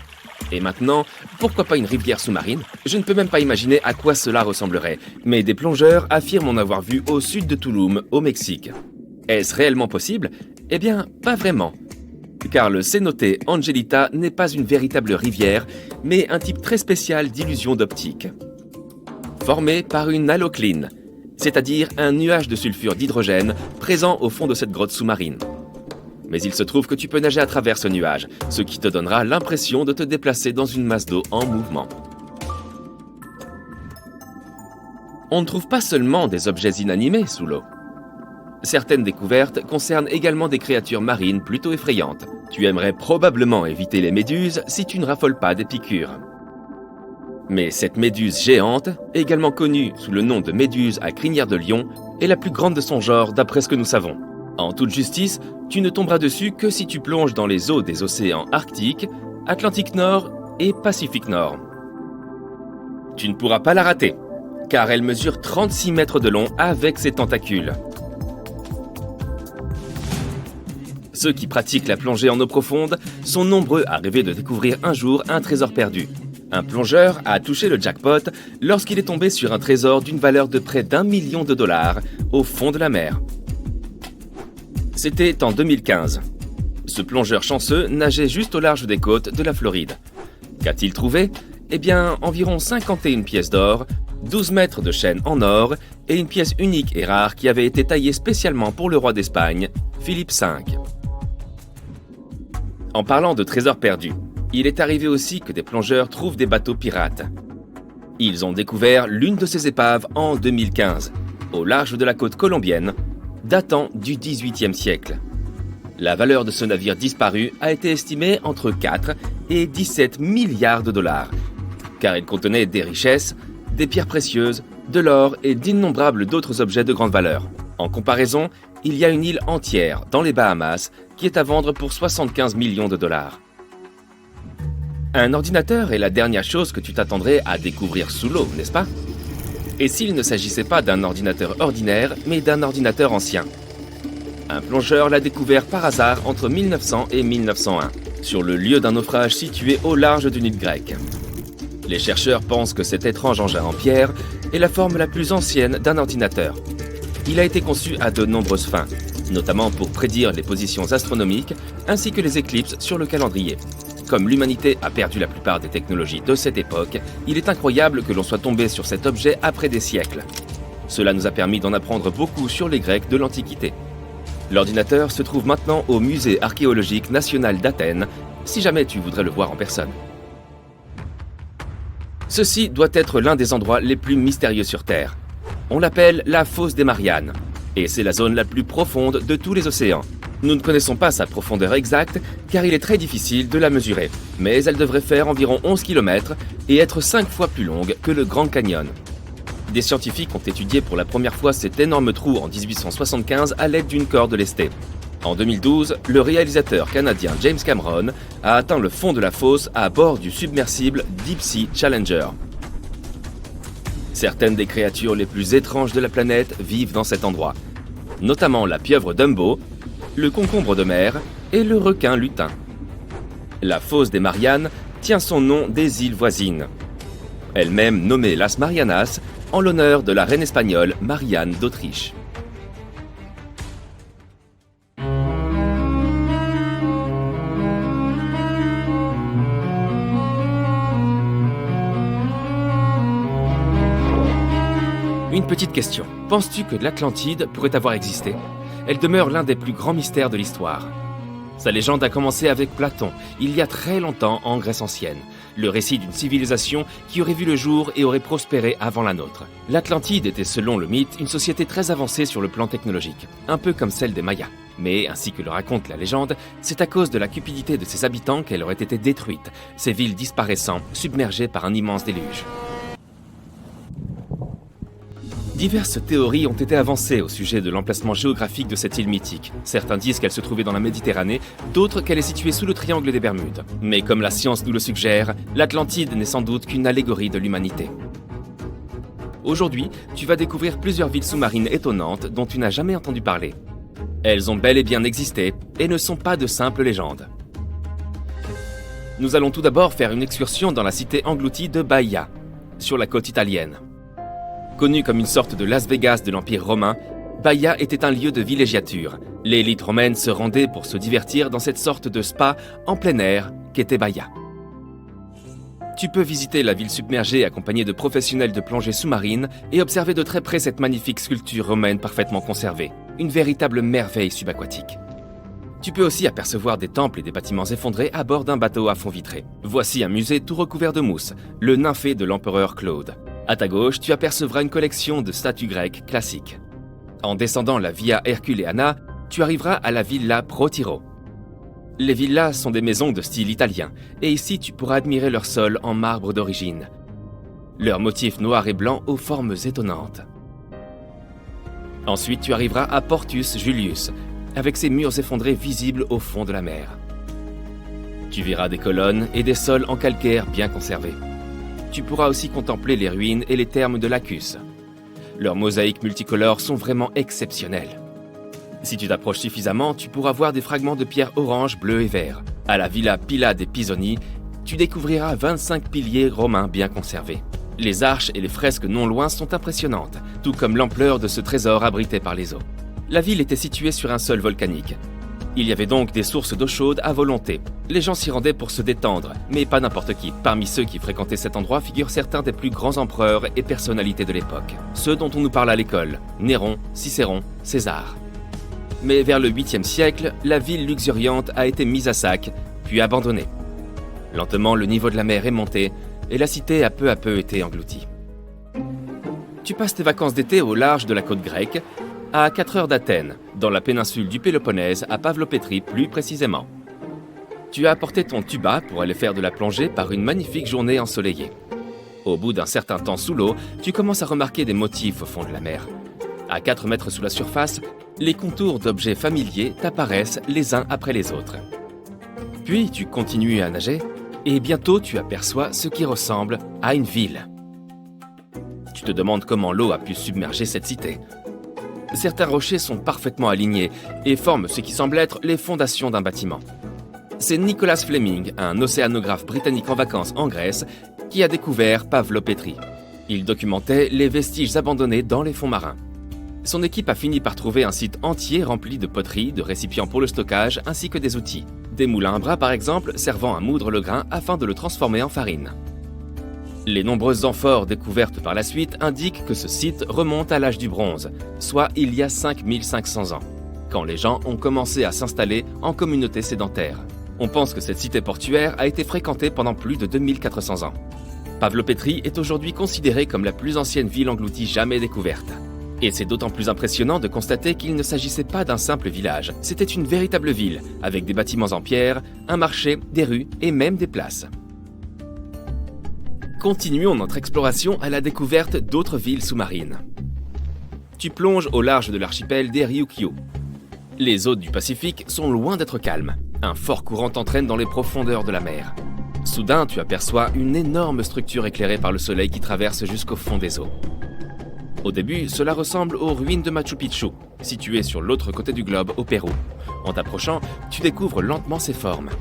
et maintenant, pourquoi pas une rivière sous-marine ? Je ne peux même pas imaginer à quoi cela ressemblerait, mais des plongeurs affirment en avoir vu au sud de Tulum, au Mexique. Est-ce réellement possible ? Eh bien, pas vraiment. Car le cénote Angelita n'est pas une véritable rivière, mais un type très spécial d'illusion d'optique. Formé par une halocline, c'est-à-dire un nuage de sulfure d'hydrogène présent au fond de cette grotte sous-marine. Mais il se trouve que tu peux nager à travers ce nuage, ce qui te donnera l'impression de te déplacer dans une masse d'eau en mouvement. On ne trouve pas seulement des objets inanimés sous l'eau. Certaines découvertes concernent également des créatures marines plutôt effrayantes. Tu aimerais probablement éviter les méduses si tu ne raffoles pas des piqûres. Mais cette méduse géante, également connue sous le nom de méduse à crinière de lion, est la plus grande de son genre d'après ce que nous savons. En toute justice, tu ne tomberas dessus que si tu plonges dans les eaux des océans Arctique, Atlantique Nord et Pacifique Nord. Tu ne pourras pas la rater, car elle mesure 36 mètres de long avec ses tentacules. Ceux qui pratiquent la plongée en eau profonde sont nombreux à rêver de découvrir un jour un trésor perdu. Un plongeur a touché le jackpot lorsqu'il est tombé sur un trésor d'une valeur de près d'1 million de dollars au fond de la mer. C'était en 2015. Ce plongeur chanceux nageait juste au large des côtes de la Floride. Qu'a-t-il trouvé ? Eh bien, environ 51 pièces d'or, 12 mètres de chaîne en or et une pièce unique et rare qui avait été taillée spécialement pour le roi d'Espagne, Philippe V. En parlant de trésors perdus, il est arrivé aussi que des plongeurs trouvent des bateaux pirates. Ils ont découvert l'une de ces épaves en 2015, au large de la côte colombienne, datant du XVIIIe siècle. La valeur de ce navire disparu a été estimée entre 4 et 17 milliards de dollars, car il contenait des richesses, des pierres précieuses, de l'or et d'innombrables d'autres objets de grande valeur. En comparaison, il y a une île entière dans les Bahamas qui est à vendre pour 75 millions de dollars. Un ordinateur est la dernière chose que tu t'attendrais à découvrir sous l'eau, n'est-ce pas? Et s'il ne s'agissait pas d'un ordinateur ordinaire, mais d'un ordinateur ancien? Un plongeur l'a découvert par hasard entre 1900 et 1901, sur le lieu d'un naufrage situé au large d'une île grecque. Les chercheurs pensent que cet étrange engin en pierre est la forme la plus ancienne d'un ordinateur. Il a été conçu à de nombreuses fins, notamment pour prédire les positions astronomiques ainsi que les éclipses sur le calendrier. Comme l'humanité a perdu la plupart des technologies de cette époque, il est incroyable que l'on soit tombé sur cet objet après des siècles. Cela nous a permis d'en apprendre beaucoup sur les Grecs de l'Antiquité. L'ordinateur se trouve maintenant au Musée archéologique national d'Athènes, si jamais tu voudrais le voir en personne. Ceci doit être l'un des endroits les plus mystérieux sur Terre. On l'appelle la fosse des Mariannes, et c'est la zone la plus profonde de tous les océans. Nous ne connaissons pas sa profondeur exacte, car il est très difficile de la mesurer, mais elle devrait faire environ 11 km et être 5 fois plus longue que le Grand Canyon. Des scientifiques ont étudié pour la première fois cet énorme trou en 1875 à l'aide d'une corde lestée. En 2012, le réalisateur canadien James Cameron a atteint le fond de la fosse à bord du submersible Deep Sea Challenger. Certaines des créatures les plus étranges de la planète vivent dans cet endroit, notamment la pieuvre Dumbo, le concombre de mer et le requin lutin. La fosse des Mariannes tient son nom des îles voisines, elle-même nommée Las Marianas en l'honneur de la reine espagnole Marianne d'Autriche. Une petite question. Penses-tu que l'Atlantide pourrait avoir existé? Elle demeure l'un des plus grands mystères de l'histoire. Sa légende a commencé avec Platon, il y a très longtemps en Grèce ancienne. Le récit d'une civilisation qui aurait vu le jour et aurait prospéré avant la nôtre. L'Atlantide était, selon le mythe, une société très avancée sur le plan technologique, un peu comme celle des Mayas. Mais, ainsi que le raconte la légende, c'est à cause de la cupidité de ses habitants qu'elle aurait été détruite, ses villes disparaissant, submergées par un immense déluge. Diverses théories ont été avancées au sujet de l'emplacement géographique de cette île mythique. Certains disent qu'elle se trouvait dans la Méditerranée, d'autres qu'elle est située sous le triangle des Bermudes. Mais comme la science nous le suggère, l'Atlantide n'est sans doute qu'une allégorie de l'humanité. Aujourd'hui, tu vas découvrir plusieurs villes sous-marines étonnantes dont tu n'as jamais entendu parler. Elles ont bel et bien existé et ne sont pas de simples légendes. Nous allons tout d'abord faire une excursion dans la cité engloutie de Baïa, sur la côte italienne. Connue comme une sorte de Las Vegas de l'Empire romain, Baïa était un lieu de villégiature. L'élite romaine se rendait pour se divertir dans cette sorte de spa en plein air qu'était Baïa. Tu peux visiter la ville submergée accompagnée de professionnels de plongée sous-marine et observer de très près cette magnifique sculpture romaine parfaitement conservée, une véritable merveille subaquatique. Tu peux aussi apercevoir des temples et des bâtiments effondrés à bord d'un bateau à fond vitré. Voici un musée tout recouvert de mousse, le nymphée de l'empereur Claude. À ta gauche, tu apercevras une collection de statues grecques classiques. En descendant la Via Herculeana, tu arriveras à la Villa Pro Tiro. Les villas sont des maisons de style italien, et ici tu pourras admirer leur sol en marbre d'origine. Leurs motifs noirs et blancs aux formes étonnantes. Ensuite, tu arriveras à Portus Julius, avec ses murs effondrés visibles au fond de la mer. Tu verras des colonnes et des sols en calcaire bien conservés. Tu pourras aussi contempler les ruines et les thermes de Lacus. Leurs mosaïques multicolores sont vraiment exceptionnelles. Si tu t'approches suffisamment, tu pourras voir des fragments de pierre orange, bleu et vert. À la Villa Pilla dei Pisoni, tu découvriras 25 piliers romains bien conservés. Les arches et les fresques non loin sont impressionnantes, tout comme l'ampleur de ce trésor abrité par les eaux. La ville était située sur un sol volcanique. Il y avait donc des sources d'eau chaude à volonté. Les gens s'y rendaient pour se détendre, mais pas n'importe qui. Parmi ceux qui fréquentaient cet endroit figurent certains des plus grands empereurs et personnalités de l'époque. Ceux dont on nous parle à l'école, Néron, Cicéron, César. Mais vers le 8e siècle, la ville luxuriante a été mise à sac, puis abandonnée. Lentement, le niveau de la mer est monté, et la cité a peu à peu été engloutie. Tu passes tes vacances d'été au large de la côte grecque, à 4 heures d'Athènes, dans la péninsule du Péloponnèse, à Pavlopétrie plus précisément. Tu as apporté ton tuba pour aller faire de la plongée par une magnifique journée ensoleillée. Au bout d'un certain temps sous l'eau, tu commences à remarquer des motifs au fond de la mer. À 4 mètres sous la surface, les contours d'objets familiers t'apparaissent les uns après les autres. Puis tu continues à nager, et bientôt tu aperçois ce qui ressemble à une ville. Tu te demandes comment l'eau a pu submerger cette cité. Certains rochers sont parfaitement alignés et forment ce qui semble être les fondations d'un bâtiment. C'est Nicholas Fleming, un océanographe britannique en vacances en Grèce, qui a découvert Pavlopétrie. Il documentait les vestiges abandonnés dans les fonds marins. Son équipe a fini par trouver un site entier rempli de poteries, de récipients pour le stockage, ainsi que des outils. Des moulins à bras par exemple, servant à moudre le grain afin de le transformer en farine. Les nombreuses amphores découvertes par la suite indiquent que ce site remonte à l'âge du bronze, soit il y a 5500 ans, quand les gens ont commencé à s'installer en communauté sédentaire. On pense que cette cité portuaire a été fréquentée pendant plus de 2400 ans. Pavlopétrie est aujourd'hui considérée comme la plus ancienne ville engloutie jamais découverte. Et c'est d'autant plus impressionnant de constater qu'il ne s'agissait pas d'un simple village. C'était une véritable ville, avec des bâtiments en pierre, un marché, des rues et même des places. Continuons notre exploration à la découverte d'autres villes sous-marines. Tu plonges au large de l'archipel des Ryukyu. Les eaux du Pacifique sont loin d'être calmes. Un fort courant t'entraîne dans les profondeurs de la mer. Soudain, tu aperçois une énorme structure éclairée par le soleil qui traverse jusqu'au fond des eaux. Au début, cela ressemble aux ruines de Machu Picchu, situées sur l'autre côté du globe, au Pérou. En t'approchant, tu découvres lentement ses formes.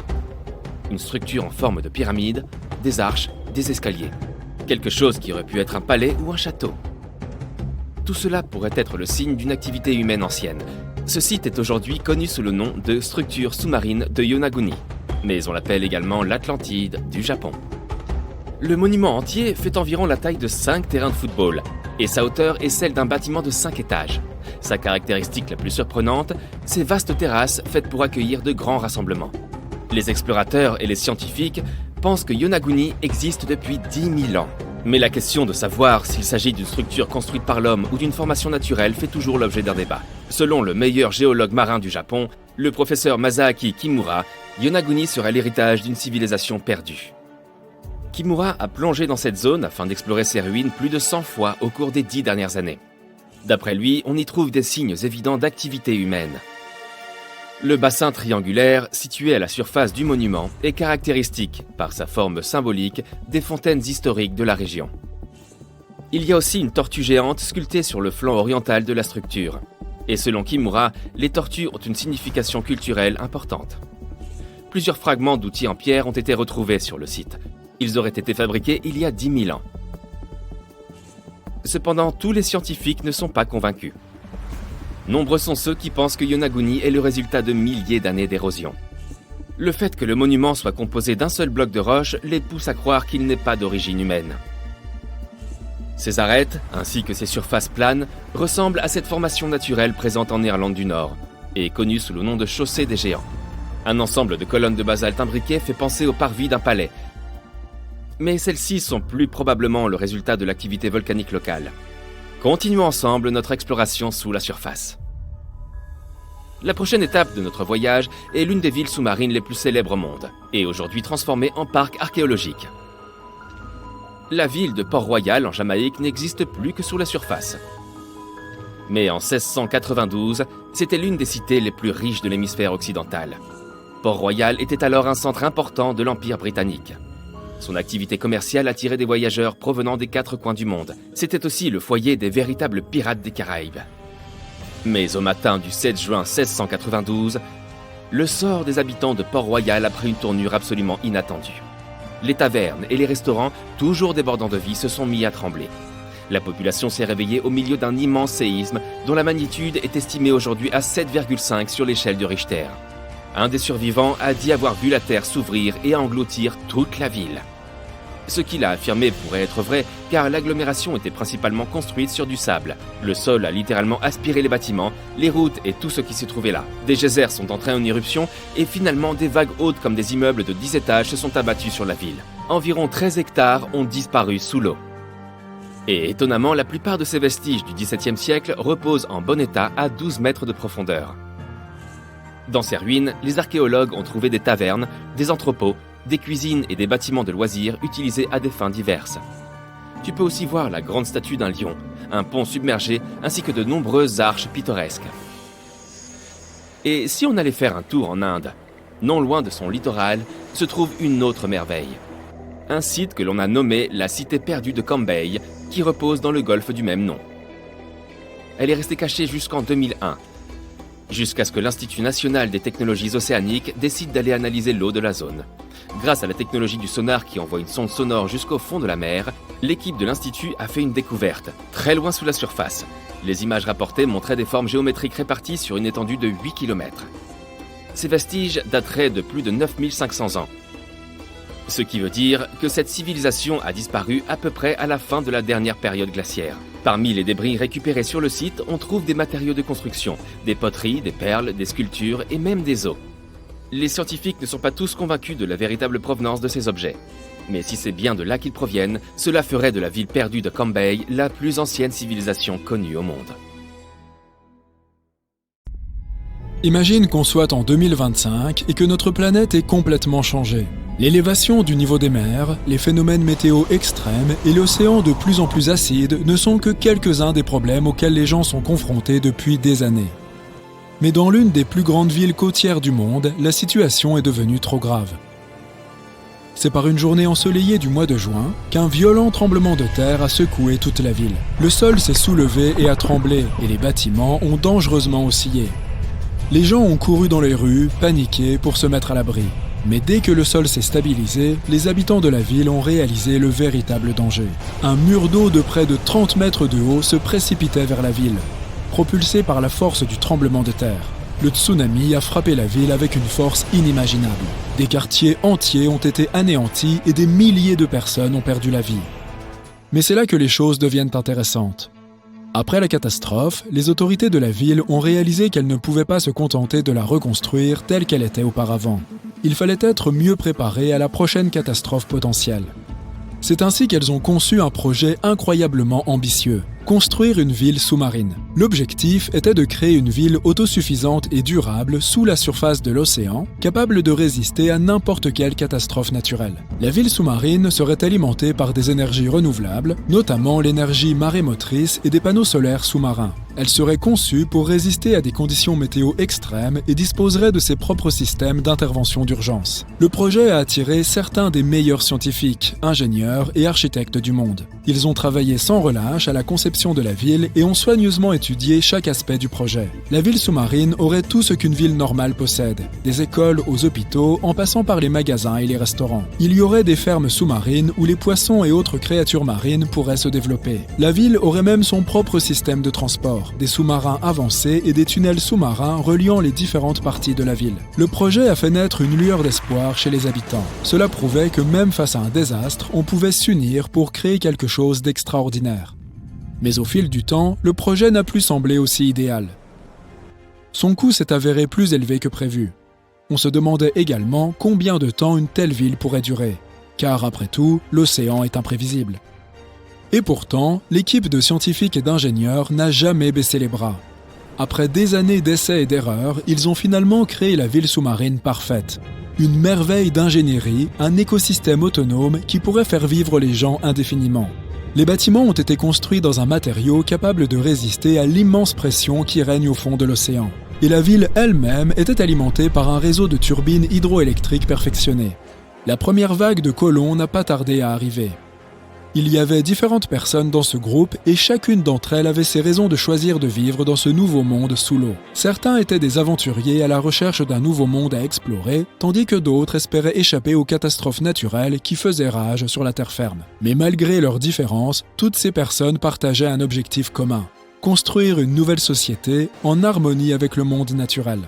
Une structure en forme de pyramide, des arches, des escaliers. Quelque chose qui aurait pu être un palais ou un château. Tout cela pourrait être le signe d'une activité humaine ancienne. Ce site est aujourd'hui connu sous le nom de structure sous-marine de Yonaguni, mais on l'appelle également l'Atlantide du Japon. Le monument entier fait environ la taille de 5 terrains de football, et sa hauteur est celle d'un bâtiment de 5 étages. Sa caractéristique la plus surprenante, ces vastes terrasses faites pour accueillir de grands rassemblements. Les explorateurs et les scientifiques pensent que Yonaguni existe depuis 10 000 ans. Mais la question de savoir s'il s'agit d'une structure construite par l'homme ou d'une formation naturelle fait toujours l'objet d'un débat. Selon le meilleur géologue marin du Japon, le professeur Masaaki Kimura, Yonaguni serait l'héritage d'une civilisation perdue. Kimura a plongé dans cette zone afin d'explorer ses ruines plus de 100 fois au cours des 10 dernières années. D'après lui, on y trouve des signes évidents d'activité humaine. Le bassin triangulaire, situé à la surface du monument, est caractéristique, par sa forme symbolique, des fontaines historiques de la région. Il y a aussi une tortue géante sculptée sur le flanc oriental de la structure. Et selon Kimura, les tortues ont une signification culturelle importante. Plusieurs fragments d'outils en pierre ont été retrouvés sur le site. Ils auraient été fabriqués il y a 10 000 ans. Cependant, tous les scientifiques ne sont pas convaincus. Nombreux sont ceux qui pensent que Yonaguni est le résultat de milliers d'années d'érosion. Le fait que le monument soit composé d'un seul bloc de roche les pousse à croire qu'il n'est pas d'origine humaine. Ses arêtes, ainsi que ses surfaces planes, ressemblent à cette formation naturelle présente en Irlande du Nord, et connue sous le nom de chaussée des géants. Un ensemble de colonnes de basalte imbriquées fait penser au parvis d'un palais. Mais celles-ci sont plus probablement le résultat de l'activité volcanique locale. Continuons ensemble notre exploration sous la surface. La prochaine étape de notre voyage est l'une des villes sous-marines les plus célèbres au monde, et aujourd'hui transformée en parc archéologique. La ville de Port-Royal en Jamaïque n'existe plus que sous la surface. Mais en 1692, c'était l'une des cités les plus riches de l'hémisphère occidental. Port-Royal était alors un centre important de l'Empire britannique. Son activité commerciale attirait des voyageurs provenant des 4 coins du monde. C'était aussi le foyer des véritables pirates des Caraïbes. Mais au matin du 7 juin 1692, le sort des habitants de Port-Royal a pris une tournure absolument inattendue. Les tavernes et les restaurants, toujours débordants de vie, se sont mis à trembler. La population s'est réveillée au milieu d'un immense séisme dont la magnitude est estimée aujourd'hui à 7,5 sur l'échelle de Richter. Un des survivants a dit avoir vu la terre s'ouvrir et engloutir toute la ville. Ce qu'il a affirmé pourrait être vrai, car l'agglomération était principalement construite sur du sable. Le sol a littéralement aspiré les bâtiments, les routes et tout ce qui s'y trouvait là. Des geysers sont entrés en éruption et finalement des vagues hautes comme des immeubles de 10 étages se sont abattus sur la ville. Environ 13 hectares ont disparu sous l'eau. Et étonnamment, la plupart de ces vestiges du XVIIe siècle reposent en bon état à 12 mètres de profondeur. Dans ces ruines, les archéologues ont trouvé des tavernes, des entrepôts, des cuisines et des bâtiments de loisirs utilisés à des fins diverses. Tu peux aussi voir la grande statue d'un lion, un pont submergé ainsi que de nombreuses arches pittoresques. Et si on allait faire un tour en Inde, non loin de son littoral, se trouve une autre merveille. Un site que l'on a nommé la cité perdue de Cambay, qui repose dans le golfe du même nom. Elle est restée cachée jusqu'en 2001, jusqu'à ce que l'Institut national des technologies océaniques décide d'aller analyser l'eau de la zone. Grâce à la technologie du sonar qui envoie une sonde sonore jusqu'au fond de la mer, l'équipe de l'Institut a fait une découverte, très loin sous la surface. Les images rapportées montraient des formes géométriques réparties sur une étendue de 8 km. Ces vestiges dateraient de plus de 9500 ans. Ce qui veut dire que cette civilisation a disparu à peu près à la fin de la dernière période glaciaire. Parmi les débris récupérés sur le site, on trouve des matériaux de construction, des poteries, des perles, des sculptures et même des os. Les scientifiques ne sont pas tous convaincus de la véritable provenance de ces objets. Mais si c'est bien de là qu'ils proviennent, cela ferait de la ville perdue de Cambay la plus ancienne civilisation connue au monde. Imagine qu'on soit en 2025 et que notre planète est complètement changée. L'élévation du niveau des mers, les phénomènes météo extrêmes et l'océan de plus en plus acide ne sont que quelques-uns des problèmes auxquels les gens sont confrontés depuis des années. Mais dans l'une des plus grandes villes côtières du monde, la situation est devenue trop grave. C'est par une journée ensoleillée du mois de juin qu'un violent tremblement de terre a secoué toute la ville. Le sol s'est soulevé et a tremblé, et les bâtiments ont dangereusement oscillé. Les gens ont couru dans les rues, paniqués pour se mettre à l'abri. Mais dès que le sol s'est stabilisé, les habitants de la ville ont réalisé le véritable danger. Un mur d'eau de près de 30 mètres de haut se précipitait vers la ville, propulsé par la force du tremblement de terre. Le tsunami a frappé la ville avec une force inimaginable. Des quartiers entiers ont été anéantis et des milliers de personnes ont perdu la vie. Mais c'est là que les choses deviennent intéressantes. Après la catastrophe, les autorités de la ville ont réalisé qu'elles ne pouvaient pas se contenter de la reconstruire telle qu'elle était auparavant. Il fallait être mieux préparé à la prochaine catastrophe potentielle. C'est ainsi qu'elles ont conçu un projet incroyablement ambitieux, construire une ville sous-marine. L'objectif était de créer une ville autosuffisante et durable sous la surface de l'océan, capable de résister à n'importe quelle catastrophe naturelle. La ville sous-marine serait alimentée par des énergies renouvelables, notamment l'énergie marémotrice et des panneaux solaires sous-marins. Elle serait conçue pour résister à des conditions météo extrêmes et disposerait de ses propres systèmes d'intervention d'urgence. Le projet a attiré certains des meilleurs scientifiques, ingénieurs et architectes du monde. Ils ont travaillé sans relâche à la conception de la ville et ont soigneusement étudié chaque aspect du projet. La ville sous-marine aurait tout ce qu'une ville normale possède, des écoles aux hôpitaux en passant par les magasins et les restaurants. Il y aurait des fermes sous-marines où les poissons et autres créatures marines pourraient se développer. La ville aurait même son propre système de transport, des sous-marins avancés et des tunnels sous-marins reliant les différentes parties de la ville. Le projet a fait naître une lueur d'espoir chez les habitants. Cela prouvait que même face à un désastre, on pouvait s'unir pour créer quelque chose d'extraordinaire. Mais au fil du temps, le projet n'a plus semblé aussi idéal. Son coût s'est avéré plus élevé que prévu. On se demandait également combien de temps une telle ville pourrait durer, car après tout, l'océan est imprévisible. Et pourtant, l'équipe de scientifiques et d'ingénieurs n'a jamais baissé les bras. Après des années d'essais et d'erreurs, ils ont finalement créé la ville sous-marine parfaite. Une merveille d'ingénierie, un écosystème autonome qui pourrait faire vivre les gens indéfiniment. Les bâtiments ont été construits dans un matériau capable de résister à l'immense pression qui règne au fond de l'océan. Et la ville elle-même était alimentée par un réseau de turbines hydroélectriques perfectionnées. La première vague de colons n'a pas tardé à arriver. Il y avait différentes personnes dans ce groupe et chacune d'entre elles avait ses raisons de choisir de vivre dans ce nouveau monde sous l'eau. Certains étaient des aventuriers à la recherche d'un nouveau monde à explorer, tandis que d'autres espéraient échapper aux catastrophes naturelles qui faisaient rage sur la terre ferme. Mais malgré leurs différences, toutes ces personnes partageaient un objectif commun: construire une nouvelle société en harmonie avec le monde naturel.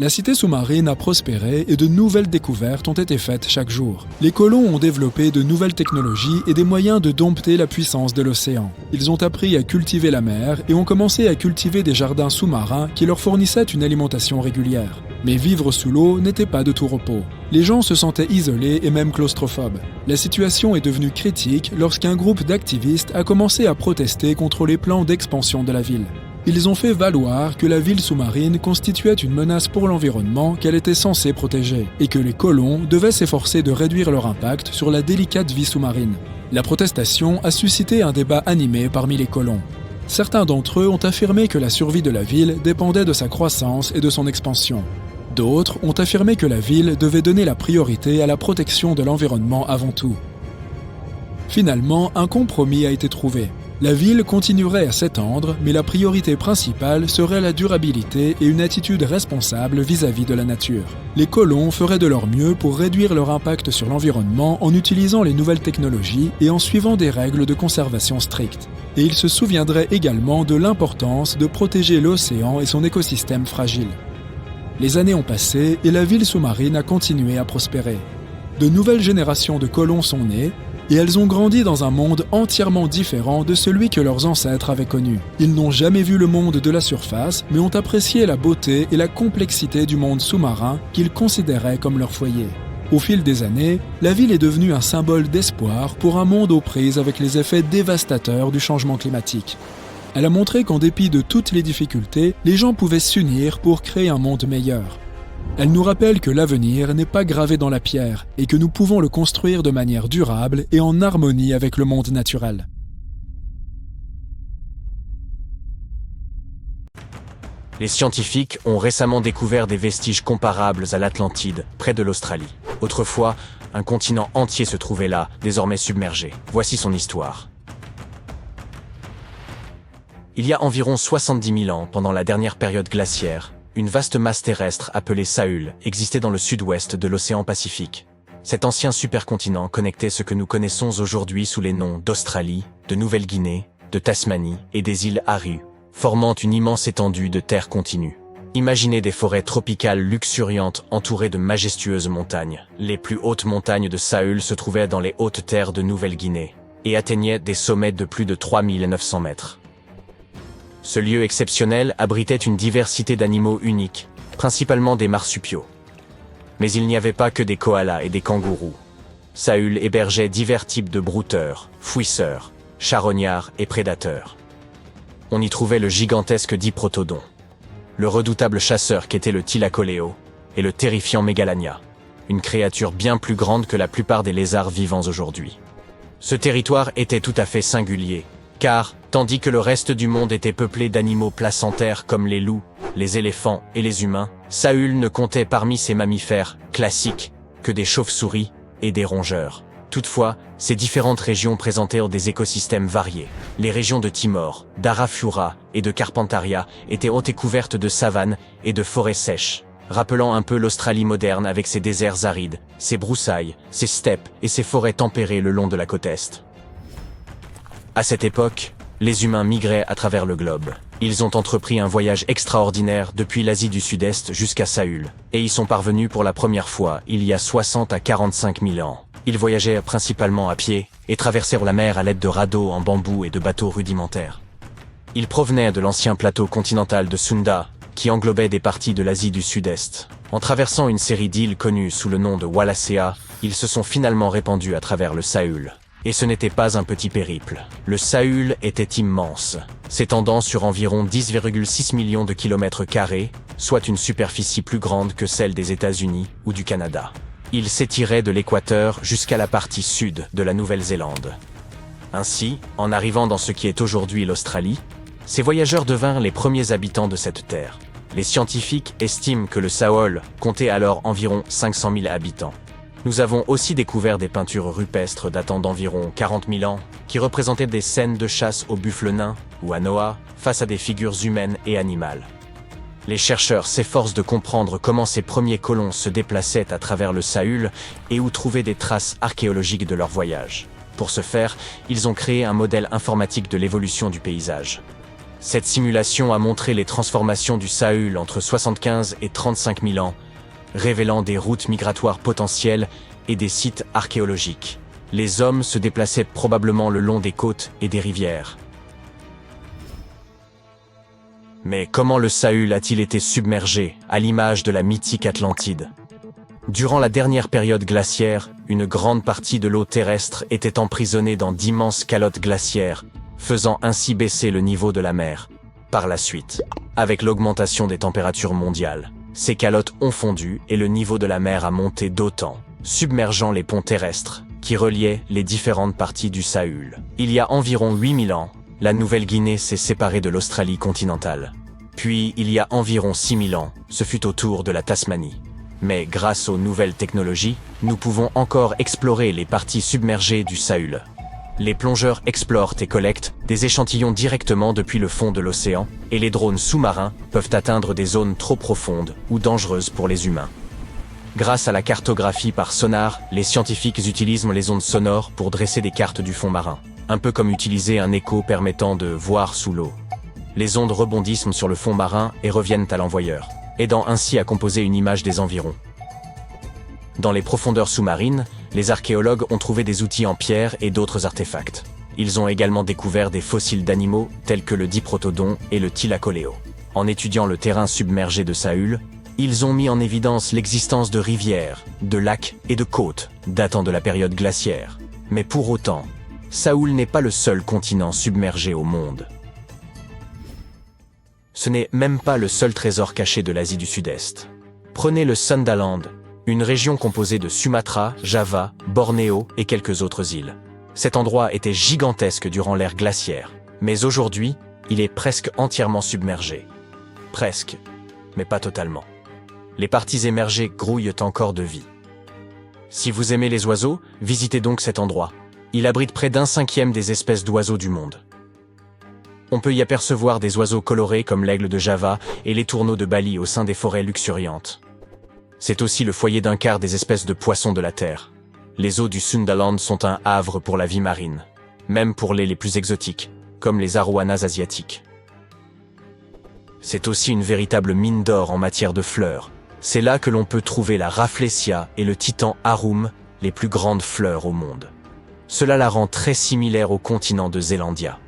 La cité sous-marine a prospéré et de nouvelles découvertes ont été faites chaque jour. Les colons ont développé de nouvelles technologies et des moyens de dompter la puissance de l'océan. Ils ont appris à cultiver la mer et ont commencé à cultiver des jardins sous-marins qui leur fournissaient une alimentation régulière. Mais vivre sous l'eau n'était pas de tout repos. Les gens se sentaient isolés et même claustrophobes. La situation est devenue critique lorsqu'un groupe d'activistes a commencé à protester contre les plans d'expansion de la ville. Ils ont fait valoir que la ville sous-marine constituait une menace pour l'environnement qu'elle était censée protéger, et que les colons devaient s'efforcer de réduire leur impact sur la délicate vie sous-marine. La protestation a suscité un débat animé parmi les colons. Certains d'entre eux ont affirmé que la survie de la ville dépendait de sa croissance et de son expansion. D'autres ont affirmé que la ville devait donner la priorité à la protection de l'environnement avant tout. Finalement, un compromis a été trouvé. La ville continuerait à s'étendre, mais la priorité principale serait la durabilité et une attitude responsable vis-à-vis de la nature. Les colons feraient de leur mieux pour réduire leur impact sur l'environnement en utilisant les nouvelles technologies et en suivant des règles de conservation strictes. Et ils se souviendraient également de l'importance de protéger l'océan et son écosystème fragile. Les années ont passé et la ville sous-marine a continué à prospérer. De nouvelles générations de colons sont nées, et elles ont grandi dans un monde entièrement différent de celui que leurs ancêtres avaient connu. Ils n'ont jamais vu le monde de la surface, mais ont apprécié la beauté et la complexité du monde sous-marin qu'ils considéraient comme leur foyer. Au fil des années, la ville est devenue un symbole d'espoir pour un monde aux prises avec les effets dévastateurs du changement climatique. Elle a montré qu'en dépit de toutes les difficultés, les gens pouvaient s'unir pour créer un monde meilleur. Elle nous rappelle que l'avenir n'est pas gravé dans la pierre et que nous pouvons le construire de manière durable et en harmonie avec le monde naturel. Les scientifiques ont récemment découvert des vestiges comparables à l'Atlantide, près de l'Australie. Autrefois, un continent entier se trouvait là, désormais submergé. Voici son histoire. Il y a environ 70 000 ans, pendant la dernière période glaciaire, une vaste masse terrestre appelée Sahul existait dans le sud-ouest de l'océan Pacifique. Cet ancien supercontinent connectait ce que nous connaissons aujourd'hui sous les noms d'Australie, de Nouvelle-Guinée, de Tasmanie et des îles Aru, formant une immense étendue de terre continue. Imaginez des forêts tropicales luxuriantes entourées de majestueuses montagnes. Les plus hautes montagnes de Sahul se trouvaient dans les hautes terres de Nouvelle-Guinée et atteignaient des sommets de plus de 3900 mètres. Ce lieu exceptionnel abritait une diversité d'animaux uniques, principalement des marsupiaux. Mais il n'y avait pas que des koalas et des kangourous. Sahul hébergeait divers types de brouteurs, fouisseurs, charognards et prédateurs. On y trouvait le gigantesque diprotodon, le redoutable chasseur qu'était le thylacoleo et le terrifiant mégalania, une créature bien plus grande que la plupart des lézards vivants aujourd'hui. Ce territoire était tout à fait singulier, car, tandis que le reste du monde était peuplé d'animaux placentaires comme les loups, les éléphants et les humains, Sahul ne comptait parmi ses mammifères classiques que des chauves-souris et des rongeurs. Toutefois, ces différentes régions présentaient des écosystèmes variés. Les régions de Timor, d'Arafura et de Carpentaria étaient hautes et couvertes de savanes et de forêts sèches, rappelant un peu l'Australie moderne avec ses déserts arides, ses broussailles, ses steppes et ses forêts tempérées le long de la côte est. À cette époque, les humains migraient à travers le globe. Ils ont entrepris un voyage extraordinaire depuis l'Asie du Sud-Est jusqu'à Sahul, et y sont parvenus pour la première fois il y a 60 à 45 000 ans. Ils voyageaient principalement à pied et traversèrent la mer à l'aide de radeaux en bambou et de bateaux rudimentaires. Ils provenaient de l'ancien plateau continental de Sunda, qui englobait des parties de l'Asie du Sud-Est. En traversant une série d'îles connues sous le nom de Wallacea, ils se sont finalement répandus à travers le Sahul. Et ce n'était pas un petit périple. Le Sahul était immense, s'étendant sur environ 10,6 millions de kilomètres carrés, soit une superficie plus grande que celle des États-Unis ou du Canada. Il s'étirait de l'équateur jusqu'à la partie sud de la Nouvelle-Zélande. Ainsi, en arrivant dans ce qui est aujourd'hui l'Australie, ces voyageurs devinrent les premiers habitants de cette terre. Les scientifiques estiment que le Sahul comptait alors environ 500 000 habitants. Nous avons aussi découvert des peintures rupestres datant d'environ 40 000 ans, qui représentaient des scènes de chasse au buffle nain ou à Noah face à des figures humaines et animales. Les chercheurs s'efforcent de comprendre comment ces premiers colons se déplaçaient à travers le Sahul et où trouver des traces archéologiques de leur voyage. Pour ce faire, ils ont créé un modèle informatique de l'évolution du paysage. Cette simulation a montré les transformations du Sahul entre 75 et 35 000 ans, révélant des routes migratoires potentielles et des sites archéologiques. Les hommes se déplaçaient probablement le long des côtes et des rivières. Mais comment le Sahul a-t-il été submergé, à l'image de la mythique Atlantide ? Durant la dernière période glaciaire, une grande partie de l'eau terrestre était emprisonnée dans d'immenses calottes glaciaires, faisant ainsi baisser le niveau de la mer. Par la suite, avec l'augmentation des températures mondiales, ces calottes ont fondu et le niveau de la mer a monté d'autant, submergeant les ponts terrestres qui reliaient les différentes parties du Sahul. Il y a environ 8000 ans, la Nouvelle-Guinée s'est séparée de l'Australie continentale. Puis, il y a environ 6000 ans, ce fut au tour de la Tasmanie. Mais grâce aux nouvelles technologies, nous pouvons encore explorer les parties submergées du Sahul. Les plongeurs explorent et collectent des échantillons directement depuis le fond de l'océan, et les drones sous-marins peuvent atteindre des zones trop profondes ou dangereuses pour les humains. Grâce à la cartographie par sonar, les scientifiques utilisent les ondes sonores pour dresser des cartes du fond marin, un peu comme utiliser un écho permettant de voir sous l'eau. Les ondes rebondissent sur le fond marin et reviennent à l'envoyeur, aidant ainsi à composer une image des environs. Dans les profondeurs sous-marines, les archéologues ont trouvé des outils en pierre et d'autres artefacts. Ils ont également découvert des fossiles d'animaux tels que le diprotodon et le thylacoleo. En étudiant le terrain submergé de Sahul, ils ont mis en évidence l'existence de rivières, de lacs et de côtes datant de la période glaciaire. Mais pour autant, Sahul n'est pas le seul continent submergé au monde. Ce n'est même pas le seul trésor caché de l'Asie du Sud-Est. Prenez le Sundaland, une région composée de Sumatra, Java, Bornéo et quelques autres îles. Cet endroit était gigantesque durant l'ère glaciaire, mais aujourd'hui, il est presque entièrement submergé. Presque, mais pas totalement. Les parties émergées grouillent encore de vie. Si vous aimez les oiseaux, visitez donc cet endroit. Il abrite près d'1/5 des espèces d'oiseaux du monde. On peut y apercevoir des oiseaux colorés comme l'aigle de Java et les tourneaux de Bali au sein des forêts luxuriantes. C'est aussi le foyer d'un quart des espèces de poissons de la Terre. Les eaux du Sundaland sont un havre pour la vie marine, même pour les plus exotiques, comme les arowanas asiatiques. C'est aussi une véritable mine d'or en matière de fleurs. C'est là que l'on peut trouver la Rafflesia et le titan Arum, les plus grandes fleurs au monde. Cela la rend très similaire au continent de Zélandia.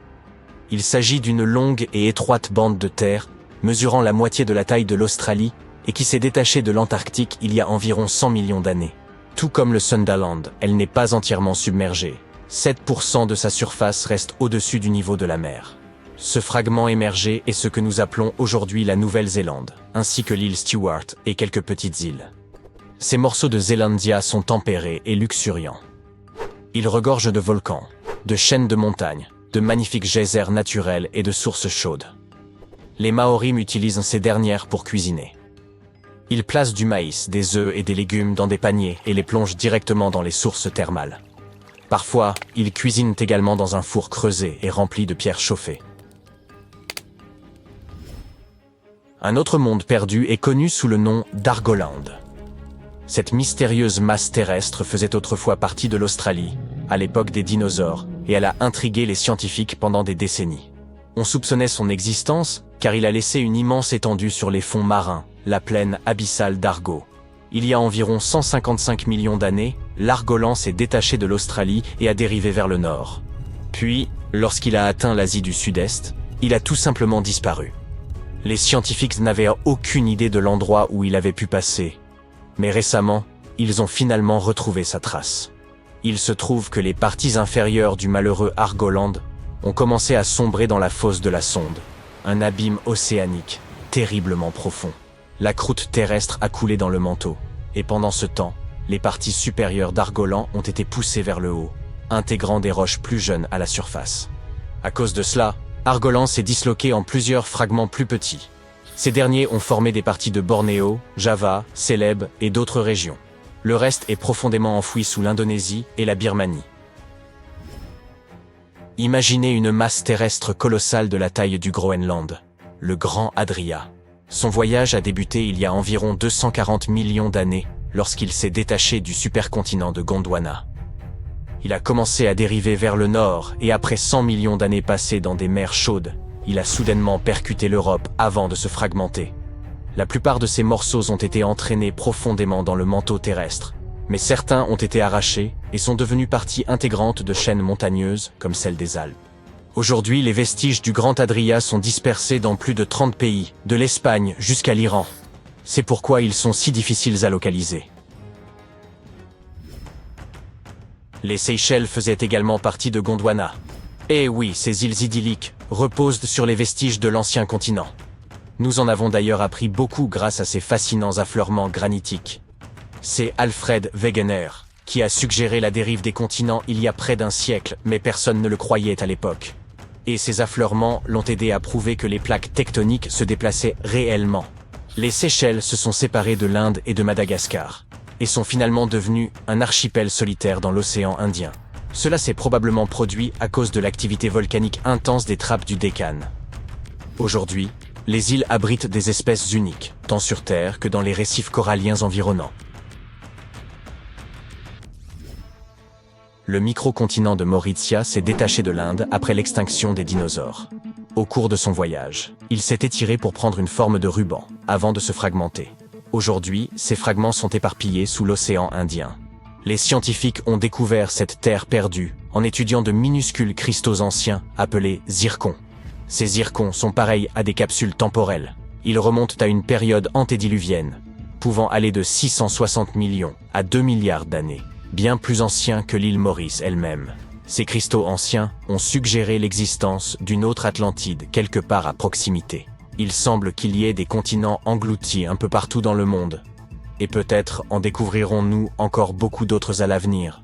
Il s'agit d'une longue et étroite bande de terre, mesurant la moitié de la taille de l'Australie et qui s'est détachée de l'Antarctique il y a environ 100 millions d'années. Tout comme le Sundaland, elle n'est pas entièrement submergée. 7% de sa surface reste au-dessus du niveau de la mer. Ce fragment émergé est ce que nous appelons aujourd'hui la Nouvelle-Zélande, ainsi que l'île Stewart et quelques petites îles. Ces morceaux de Zélandia sont tempérés et luxuriants. Ils regorgent de volcans, de chaînes de montagnes, de magnifiques geysers naturels et de sources chaudes. Les Maoris utilisent ces dernières pour cuisiner. Ils placent du maïs, des œufs et des légumes dans des paniers et les plongent directement dans les sources thermales. Parfois, ils cuisinent également dans un four creusé et rempli de pierres chauffées. Un autre monde perdu est connu sous le nom d'Argoland. Cette mystérieuse masse terrestre faisait autrefois partie de l'Australie, à l'époque des dinosaures, et elle a intrigué les scientifiques pendant des décennies. On soupçonnait son existence car il a laissé une immense étendue sur les fonds marins, la plaine abyssale d'Argo. Il y a environ 155 millions d'années, l'Argolan s'est détaché de l'Australie et a dérivé vers le nord. Puis, lorsqu'il a atteint l'Asie du Sud-Est, il a tout simplement disparu. Les scientifiques n'avaient aucune idée de l'endroit où il avait pu passer. Mais récemment, ils ont finalement retrouvé sa trace. Il se trouve que les parties inférieures du malheureux Argoland ont commencé à sombrer dans la fosse de la sonde, un abîme océanique terriblement profond. La croûte terrestre a coulé dans le manteau, et pendant ce temps, les parties supérieures d'Argolan ont été poussées vers le haut, intégrant des roches plus jeunes à la surface. À cause de cela, Argolan s'est disloqué en plusieurs fragments plus petits. Ces derniers ont formé des parties de Bornéo, Java, Célèbes et d'autres régions. Le reste est profondément enfoui sous l'Indonésie et la Birmanie. Imaginez une masse terrestre colossale de la taille du Groenland, le Grand Adria. Son voyage a débuté il y a environ 240 millions d'années lorsqu'il s'est détaché du supercontinent de Gondwana. Il a commencé à dériver vers le nord et après 100 millions d'années passées dans des mers chaudes, il a soudainement percuté l'Europe avant de se fragmenter. La plupart de ces morceaux ont été entraînés profondément dans le manteau terrestre, mais certains ont été arrachés et sont devenus partie intégrante de chaînes montagneuses comme celle des Alpes. Aujourd'hui, les vestiges du Grand Adria sont dispersés dans plus de 30 pays, de l'Espagne jusqu'à l'Iran. C'est pourquoi ils sont si difficiles à localiser. Les Seychelles faisaient également partie de Gondwana. Et oui, ces îles idylliques reposent sur les vestiges de l'ancien continent. Nous en avons d'ailleurs appris beaucoup grâce à ces fascinants affleurements granitiques. C'est Alfred Wegener qui a suggéré la dérive des continents il y a près d'un siècle, mais personne ne le croyait à l'époque. Et ces affleurements l'ont aidé à prouver que les plaques tectoniques se déplaçaient réellement. Les Seychelles se sont séparées de l'Inde et de Madagascar, et sont finalement devenus un archipel solitaire dans l'océan Indien. Cela s'est probablement produit à cause de l'activité volcanique intense des trappes du Deccan. Aujourd'hui, les îles abritent des espèces uniques, tant sur Terre que dans les récifs coralliens environnants. Le microcontinent de Mauritia s'est détaché de l'Inde après l'extinction des dinosaures. Au cours de son voyage, il s'est étiré pour prendre une forme de ruban, avant de se fragmenter. Aujourd'hui, ces fragments sont éparpillés sous l'océan Indien. Les scientifiques ont découvert cette terre perdue en étudiant de minuscules cristaux anciens appelés zircons. Ces zircons sont pareils à des capsules temporelles. Ils remontent à une période antédiluvienne, pouvant aller de 660 millions à 2 milliards d'années, bien plus anciens que l'île Maurice elle-même. Ces cristaux anciens ont suggéré l'existence d'une autre Atlantide quelque part à proximité. Il semble qu'il y ait des continents engloutis un peu partout dans le monde. Et peut-être en découvrirons-nous encore beaucoup d'autres à l'avenir.